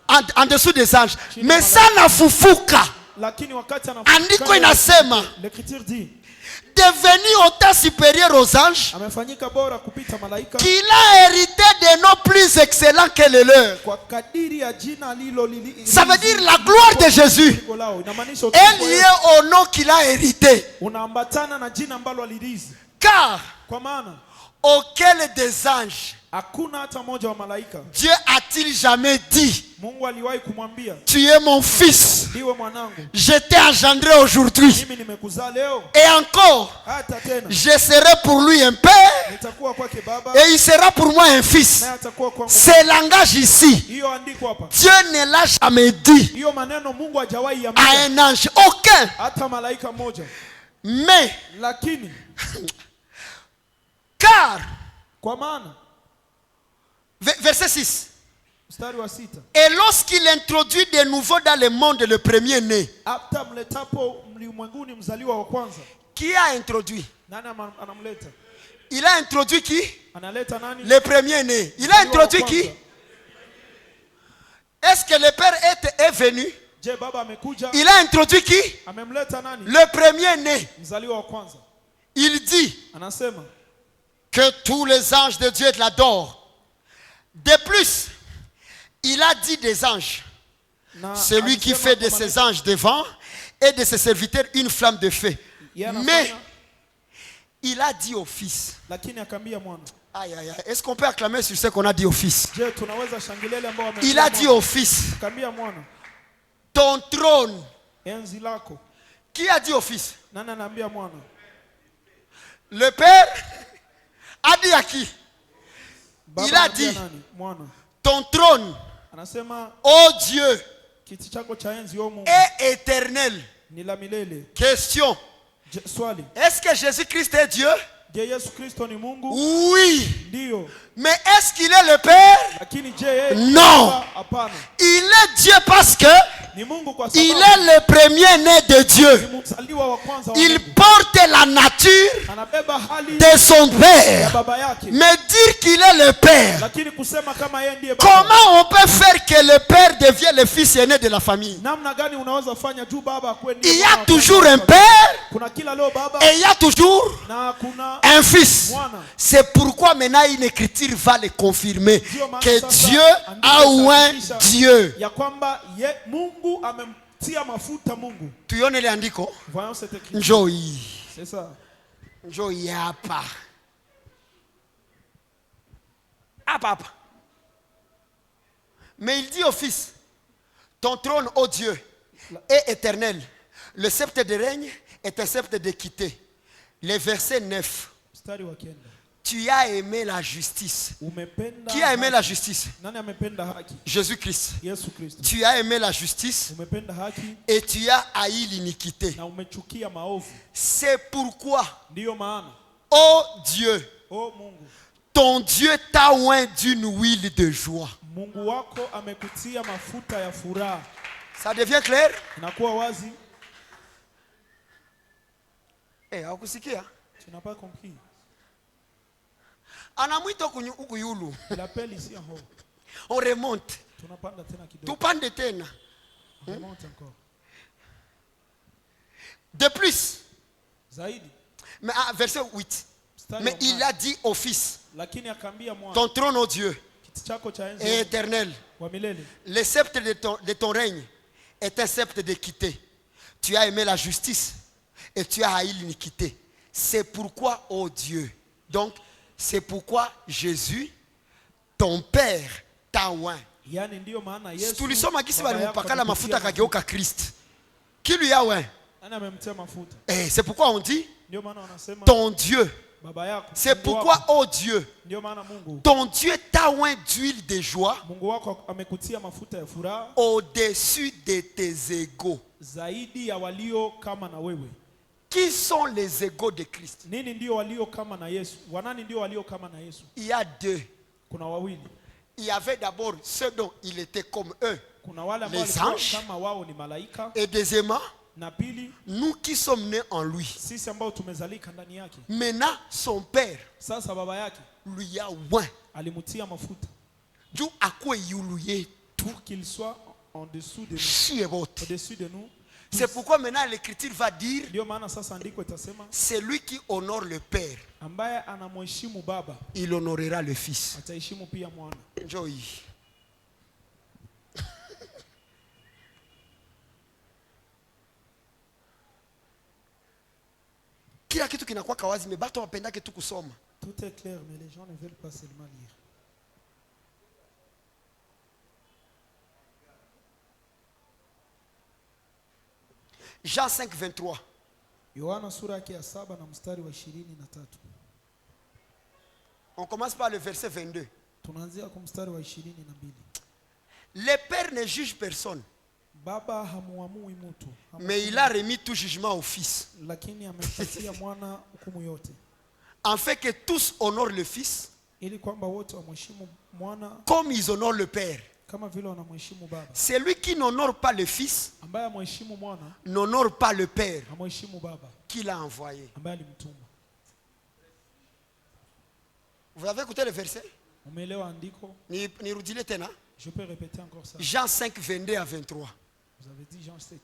En dessous des anges. Mais ça n'a fufuka. Andiko inasema devenu autant supérieur aux anges qu'il a hérité des noms plus excellents que les leurs. Ça veut dire la gloire de Jésus est liée au nom qu'il a hérité. Car auquel des anges Dieu a-t-il jamais dit tu es mon fils, je t'ai engendré aujourd'hui, et encore je serai pour lui un père et il sera pour moi un fils. Ce langage ici, Dieu ne l'a jamais dit à un ange, aucun. Mais car verset 6. Et lorsqu'il introduit de nouveau dans le monde le premier-né, qui a introduit? Il a introduit qui? Le premier-né. Il a introduit qui? Est-ce que le père est venu? Il a introduit qui? Le premier-né. Il dit que tous les anges de Dieu l'adorent. De plus, il a dit des anges, celui qui fait de ses anges devant et de ses serviteurs une flamme de feu. Mais il a dit au fils. Aïe, aïe, aïe. Est-ce qu'on peut acclamer sur ce qu'on a dit au fils? Il a dit au fils, ton trône. Qui a dit au fils? Le père a dit à qui? Il a dit, ton trône, ô Dieu, est éternel. Question. Est-ce que Jésus-Christ est Dieu? Oui. Mais est-ce qu'il est le Père? Non. Il est Dieu parce que il est le premier-né de Dieu. Il porte la nature de son Père. Mais dire qu'il est le Père, comment on peut faire que le Père devienne le fils aîné de la famille? Il y a toujours un Père et il y a toujours un fils. C'est pourquoi maintenant une écriture va le confirmer que Dieu a un Dieu. Tuione ile andiko. Njoi. C'est ça. Njoi hapa. Hapa. Mais il dit au fils, ton trône, ô Dieu, est éternel. Le sceptre de règne est un sceptre d'équité. Le verset 9. Tu as aimé la justice. Qui a aimé la justice? Jésus-Christ. Tu as aimé la justice et tu as haï l'iniquité. C'est pourquoi, ô Dieu, ton Dieu t'a oint d'une huile de joie. Ça devient clair? Eh, tu n'as pas compris. Il appelle ici en haut. On remonte. Tupande tena. De plus. Mais verset 8. Mais il a dit au fils, ton trône, ô Dieu, est éternel. Le sceptre de ton règne est un sceptre d'équité. Tu as aimé la justice et tu as haï l'iniquité. C'est pourquoi, ô Dieu, donc c'est pourquoi Jésus, ton Père, t'a oint. Tulisoma kisi walimpakala mafuta kageuka Christ. Qui lui a oint? C'est pourquoi on dit ton Dieu C'est pourquoi, oh Dieu, ton Dieu t'a oint d'huile de joie au-dessus de tes égaux. Qui sont les égaux de Christ? Il y a deux. Il y avait d'abord ceux dont il était comme eux, les anges. Et deuxièmement, nous qui sommes nés en lui. Maintenant, son père lui a oint. Pour qu'il soit en dessous de nous. C'est pourquoi maintenant l'écriture va dire, c'est lui qui honore le père, il honorera le fils. Joy. Kila kitu kinakuwa kawazi, mais bato wapenda que tu kusoma. Tout est clair, mais les gens ne veulent pas seulement lire. Jean 5, 23. Yohana sura yake ya 7 na mstari wa 23. On commence par le verset 22. Tunaanzia kwa mstari wa 22. Le père ne juge personne, Baba hamuamui mtu, mais il a remis tout jugement au fils, lakini amempatia mwana hukumu yote, afin que tous honorent le fils ili kwamba wote wamheshimu mwana comme ils honorent le père. kama vile wanamheshimu baba. Celui qui n'honore pas le fils ambaye amheshimu mwana n'honore pas le père amheshimu baba qui l'a envoyé. ambaye alimtuma. Vous avez écouté le verset? Umeelewa andiko? Nirudile tena. Je peux répéter encore ça. Jean 5, 22 à 23. Vous avez dit Jean 7.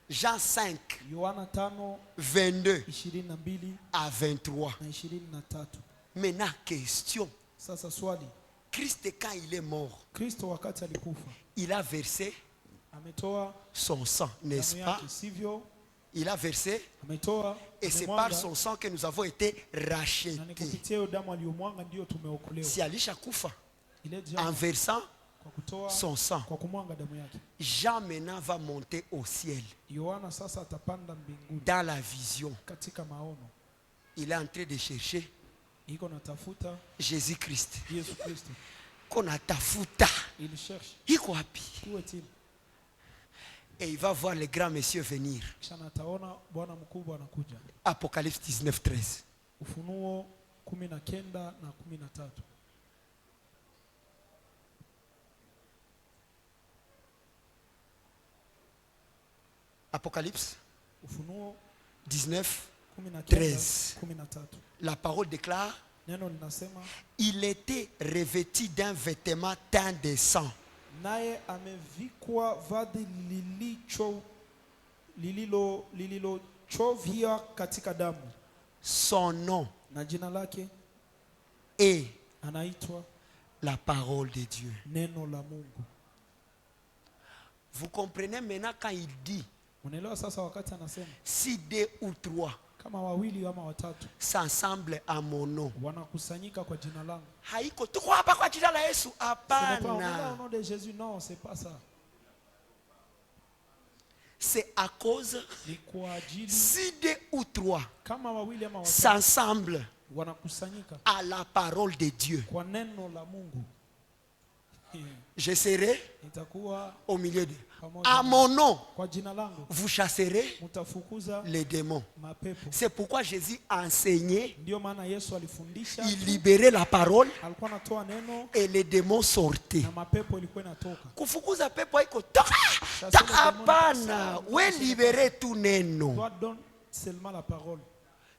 Jean 5, Yohana 5, 22 22 à 23. na 23. Maintenant, question. Sasa swali. Christ, quand il est mort, Kristo wakati alikufa, il a versé ametoa son sang, n'est-ce pas? Sivyo? Il a versé, Ametoa, et c'est par son sang que nous avons été rachetés. na kupitia hiyo damu aliyomwanga ndio tumeokolewa. Si alisha kufa Ile en versant kwa kutoa son sang, kwa kumwanga damu yake. Jean maintenant va monter au ciel. Yohana sasa atapanda mbinguni. Dans la vision, Katika maono, il est en train de chercher iko natafuta Jésus-Christ. Yesu Kristo. Qu'on a tafuta. Il cherche. Iko wapi? Où est-il? Et il va voir les grands messieurs venir. Kisha ataona bwana mkubwa anakuja. Apocalypse 19, 13. Ufunuo 19 na 13. Apocalypse Ufunuo 19, 13. La parole déclare, neno linasema, il était revêtu d'un vêtement teint de sang. Naye amevikwa vazi lililochovya katika damu. Son nom na jina lake est anaitwa la parole de Dieu. Neno la Mungu. Vous comprenez maintenant quand il dit, unaelewa sasa wakati anasema, si deux ou trois kama wawili ama watatu s'ensemble à mon nom, wanakusanyika kwa jina langu. haiko tuko hapa kwa jina la Yesu, hapana. Au nom de Jésus, non, c'est pas ça. C'est à cause si deux ou trois kama wawili ama watatu s'ensemble wanakusanyika à la parole de Dieu, kwa neno la Mungu, je serai nitakuwa au milieu de à mon nom, kwa jina langu vous chasserez mtafukuza les démons. mapepo. C'est pourquoi Jésus a enseigné, ndio maana Yesu alifundisha, il libérait la parole alikuwa anatoa neno et les démons sortaient. na mapepo ilikuwa inatoka. Kufukuza pepo haiko toka hapana, we libere tu neno. Toi donne seulement la parole.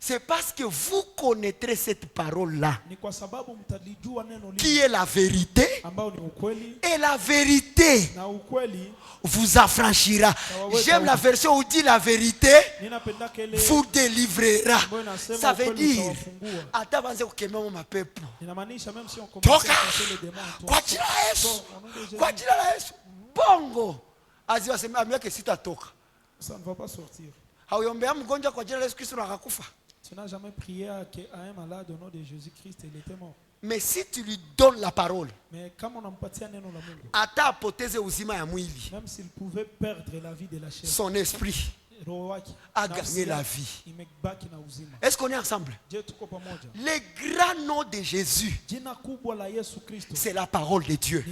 C'est parce que vous connaîtrez cette parole-là, ni kwa sababu mtalijua neno qui est la vérité, ambao ni ukweli, et la vérité na ukweli vous affranchira. J'aime la version où dit la vérité vous délivrera. Ça veut dire, hata banze kukemea mapepo, toka kwa jina la Yesu, kwa jina la Yesu, bongo aziwa sema amyake sitatoka. Ça ne va pas sortir. Hauombea mgonjwa kwa jina la Yesu Kristo na akakufa. Tu n'as jamais prié à un malade au nom de Jésus-Christ et il était mort. Mais si tu lui donnes la parole, mais kama unampatia neno la Mungu, ata apoteze uzima ya mwili, même s'il pouvait perdre la vie de la chair, son esprit a gagné la vie. Est-ce qu'on est ensemble? Les grands noms de Jésus, c'est la parole de Dieu.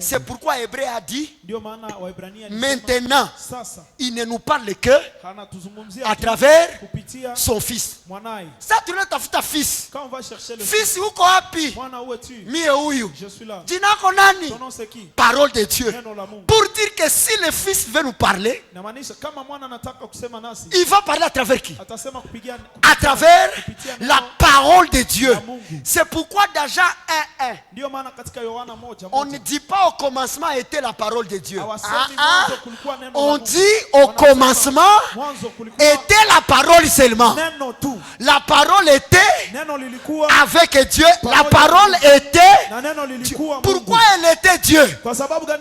C'est pourquoi Hébreu a dit, maintenant, il ne nous parle que à travers son fils. Ça, tu n'as pas fils. Fils ou koapi? Je suis là. Parole de Dieu. Pour dire que si le fils veut nous parler, il va parler à travers qui? À travers la parole de Dieu. C'est pourquoi dans Jean 1:1, on ne dit pas au commencement était la parole de Dieu. On dit au commencement était la parole seulement. La parole était avec Dieu. La parole était Dieu. Pourquoi elle était Dieu?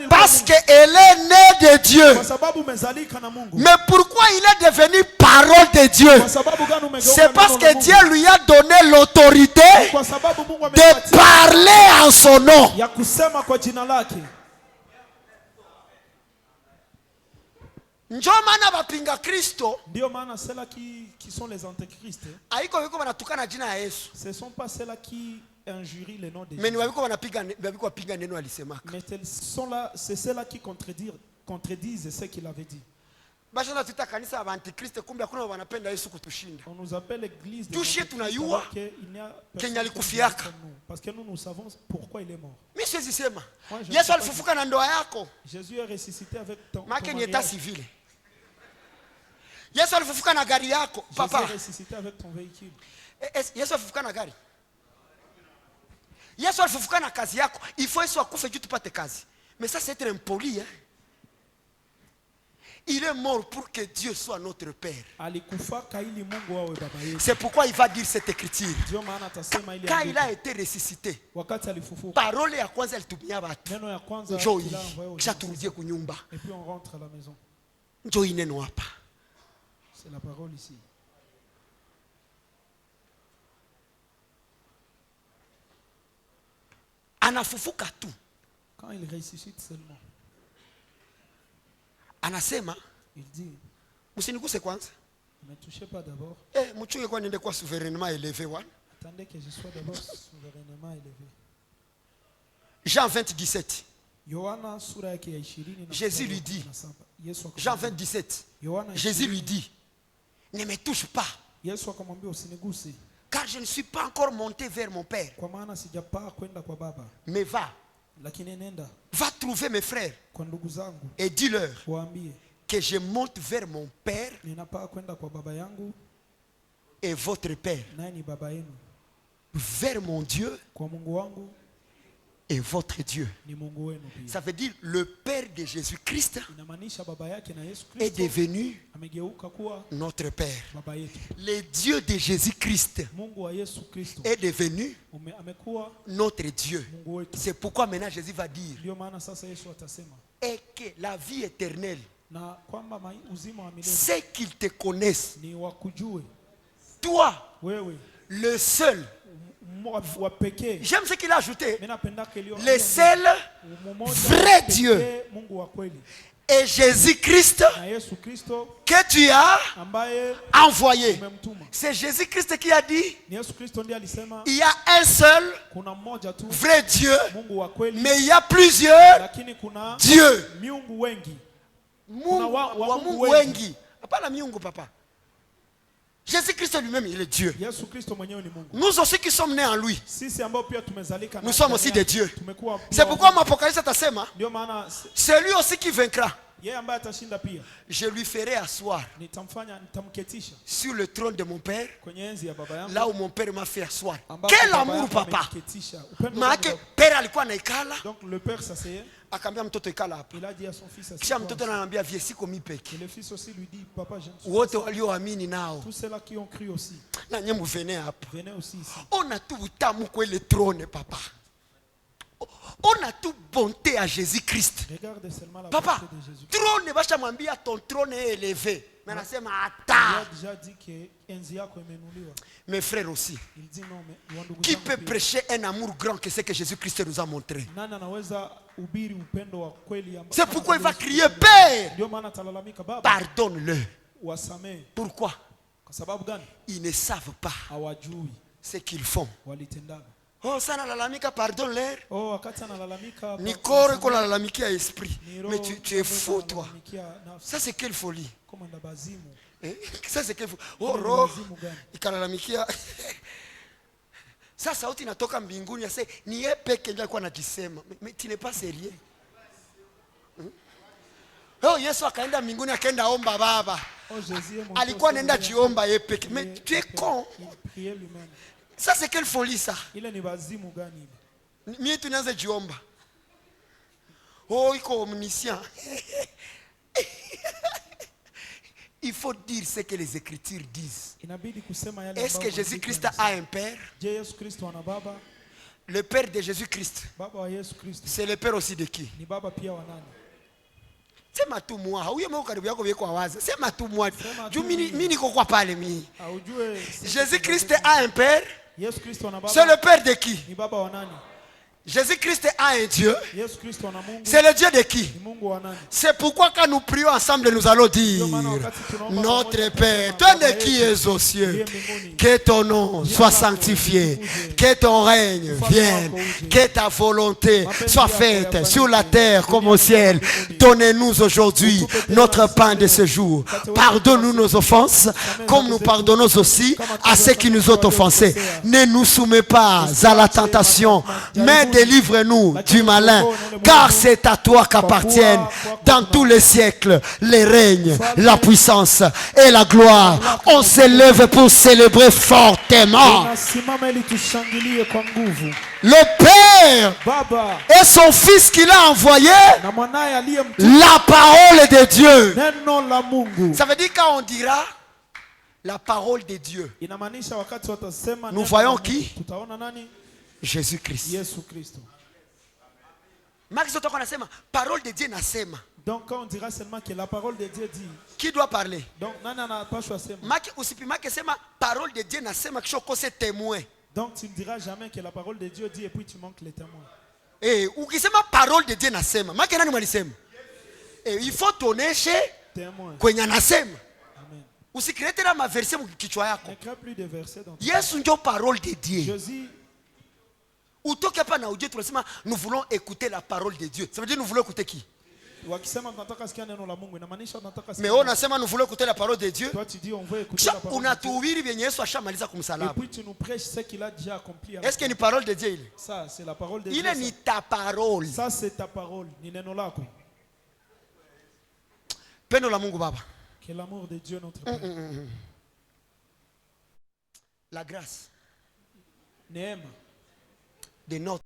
Parce qu'elle est née de Dieu. Mais pourquoi il est devenu parole de Dieu? C'est parce que Dieu lui a donné l'autorité de parler en son nom. Ndio maana bapinga Kristo, ndio maana ceux-là qui sont les antéchristes, haiko wiko wanatukana jina ya Yesu. Ce sont pas ceux-là qui injurient le nom de Jésus. Mais wiko wanapiga neno alisemaka. Mais sont là, c'est ceux-là qui contredisent ce qu'il avait dit. Bashana tuta kanisa ya antikriste, kumbe hakuna wanapenda Yesu kutushinda. On nous appelle l'église de Tushie tunayua Kenya alikufiaka. Parce que nous savons pourquoi il est mort. Mimi siwezi sema Yesu alifufuka na ndoa yako. Jésus est ressuscité avec ton mariage. Maki ni état civil. Yesu alifufuka na gari yako, papa. Jésus est ressuscité avec ton véhicule. Yesu alifufuka na gari. Yesu alifufuka na kazi yako. Il faut Yesu akufe juu tupate kazi. Mais ça c'est être impoli, hein. Il est mort pour que Dieu soit notre Père. C'est pourquoi il va dire cette écriture. Quand il a été ressuscité, parole ya kwanza alitumia watu. Njoo kisha turudie kunyumba. Et puis on rentre à la maison. Njoo ineno hapa. C'est la parole ici. Anafufuka tu. Quand il ressuscite seulement. Anasema, il dit, msiniguse kwanza. Ne me touchez pas d'abord. Mchunge kwa niende kwa souverainement élevé wan. Attendez que je sois d'abord souverainement élevé. Jean 20:17. Jésus lui dit, Jean 20:17. Jésus lui dit, ne me touche pas. Car je ne suis pas encore monté vers mon Père. Mais va. Va trouver mes frères et dis-leur que je monte vers mon Père et votre Père, vers mon Dieu et votre Dieu. Ça veut dire le Père de Jésus-Christ est devenu notre Père. Le Dieu de Jésus-Christ est devenu notre Dieu. C'est pourquoi maintenant Jésus va dire et que la vie éternelle, c'est qu'ils te connaissent, toi, le seul. J'aime ce qu'il a ajouté. Le seul vrai Dieu et Jésus-Christ que tu as envoyé. C'est Jésus-Christ qui a dit il y a un seul vrai Dieu, mais il y a plusieurs dieux. Mungu wengi. Hapana miungu papa. Jésus-Christ lui-même, il est Dieu. Nous aussi qui sommes nés en lui, nous sommes aussi des dieux. C'est pourquoi l'Apocalypse t'asema, c'est lui aussi qui vaincra. Je lui ferai asseoir sur le trône de mon Père, là où mon Père m'a fait asseoir. Quel amour, papa! Donc le Père s'asseyait. Il a dit à son fils, et le fils aussi lui dit, papa, je ne suis pas. Tous ceux-là qui ont cru aussi. Venez aussi ici. On a tout le trône, papa. On a toute bonté à Jésus-Christ. Regarde seulement la papa, bonté de Jésus. Trône, ton trône est élevé. Mais il a déjà dit que mes frères aussi. Il dit non, mais qui peut prêcher un amour grand que ce que Jésus-Christ nous a montré? C'est pourquoi il va crier Père, pardonne-le. Pourquoi? Ils ne savent pas ce qu'ils font. Oh, ça nalalamika, pardon l'air. Nikore qu'on lalamika esprit. Mais tu es faux, toi. Ça, c'est quelle folie. Ça, c'est quelle folie. Oh, roh. Ikalalamika. Ça, sauti inatoka mbinguni. Ya se, ni yeye peke ndiye alikuwa anajisema. Mais tu n'es pas sérieux. Oh, Yesu akaenda mbinguni akaenda omba baba. Alikuwa anaenda jiomba yeye peke. Mais tu es con. Ça c'est quelle folie ça? Mimi tunaanza jiomba. Oh, iko omniscient. Il faut dire ce que les Écritures disent. Est-ce que Jésus-Christ a un père? Le père de Jésus-Christ, c'est le père aussi de qui? Sema tu moi. Huyo mko karibu yako weko waza. Sema tu moi. Juu mimi niko kwa pale mimi. Jésus-Christ a un père. C'est le père de qui? Jésus-Christ a un Dieu. C'est le Dieu de qui? C'est pourquoi quand nous prions ensemble, nous allons dire: Notre Père, toi de qui es aux cieux, que ton nom soit sanctifié, que ton règne vienne, que ta volonté soit faite sur la terre comme au ciel. Donnez-nous aujourd'hui notre pain de ce jour. Pardonne-nous nos offenses, comme nous pardonnons aussi à ceux qui nous ont offensés. Ne nous soumets pas à la tentation, mais délivre-nous du malin, car c'est à toi qu'appartiennent dans tous les siècles les règnes, la puissance et la gloire. On s'élève pour célébrer fortement le Père et son Fils qu'il a envoyé, la parole de Dieu. Ça veut dire quand on dira la parole de Dieu, nous voyons qui? Jésus-Christ. Parole de Dieu nasema. Donc quand on dira seulement que la parole de Dieu dit, qui doit parler? Donc nana n'a pas choisi. Parole de Dieu nasema kishoko c'est témoin. Donc tu ne diras jamais que la parole de Dieu dit et puis tu manques les témoins. Eh, ukisema parole de Dieu nasema, maki nani mwalisema? Eh, il faut toneshe kwenye anasema. Amen. Usikilete na maverse mkichwa yako. Ne crée plus de versets dans Yesu ndio parole de Dieu. Jésus. Utoke hapa na ujue tunasema nous voulons écouter la parole de Dieu. Ça veut dire nous voulons écouter qui? Mais on nasema nous voulons écouter la parole de Dieu. Toi tu dis on veut écouter la parole de Dieu. Unatuhubiri vyenye Yesu ashamaliza kumsalaba. Et puis tu nous prêches ce qu'il a déjà accompli. Est-ce que ni parole de Dieu ile? Ça c'est la parole de Dieu. Il est ni ta parole. Ça c'est ta parole. Ni neno lako. Pendo la Mungu Baba. Que l'amour de Dieu notre Père. La grâce Neema de notre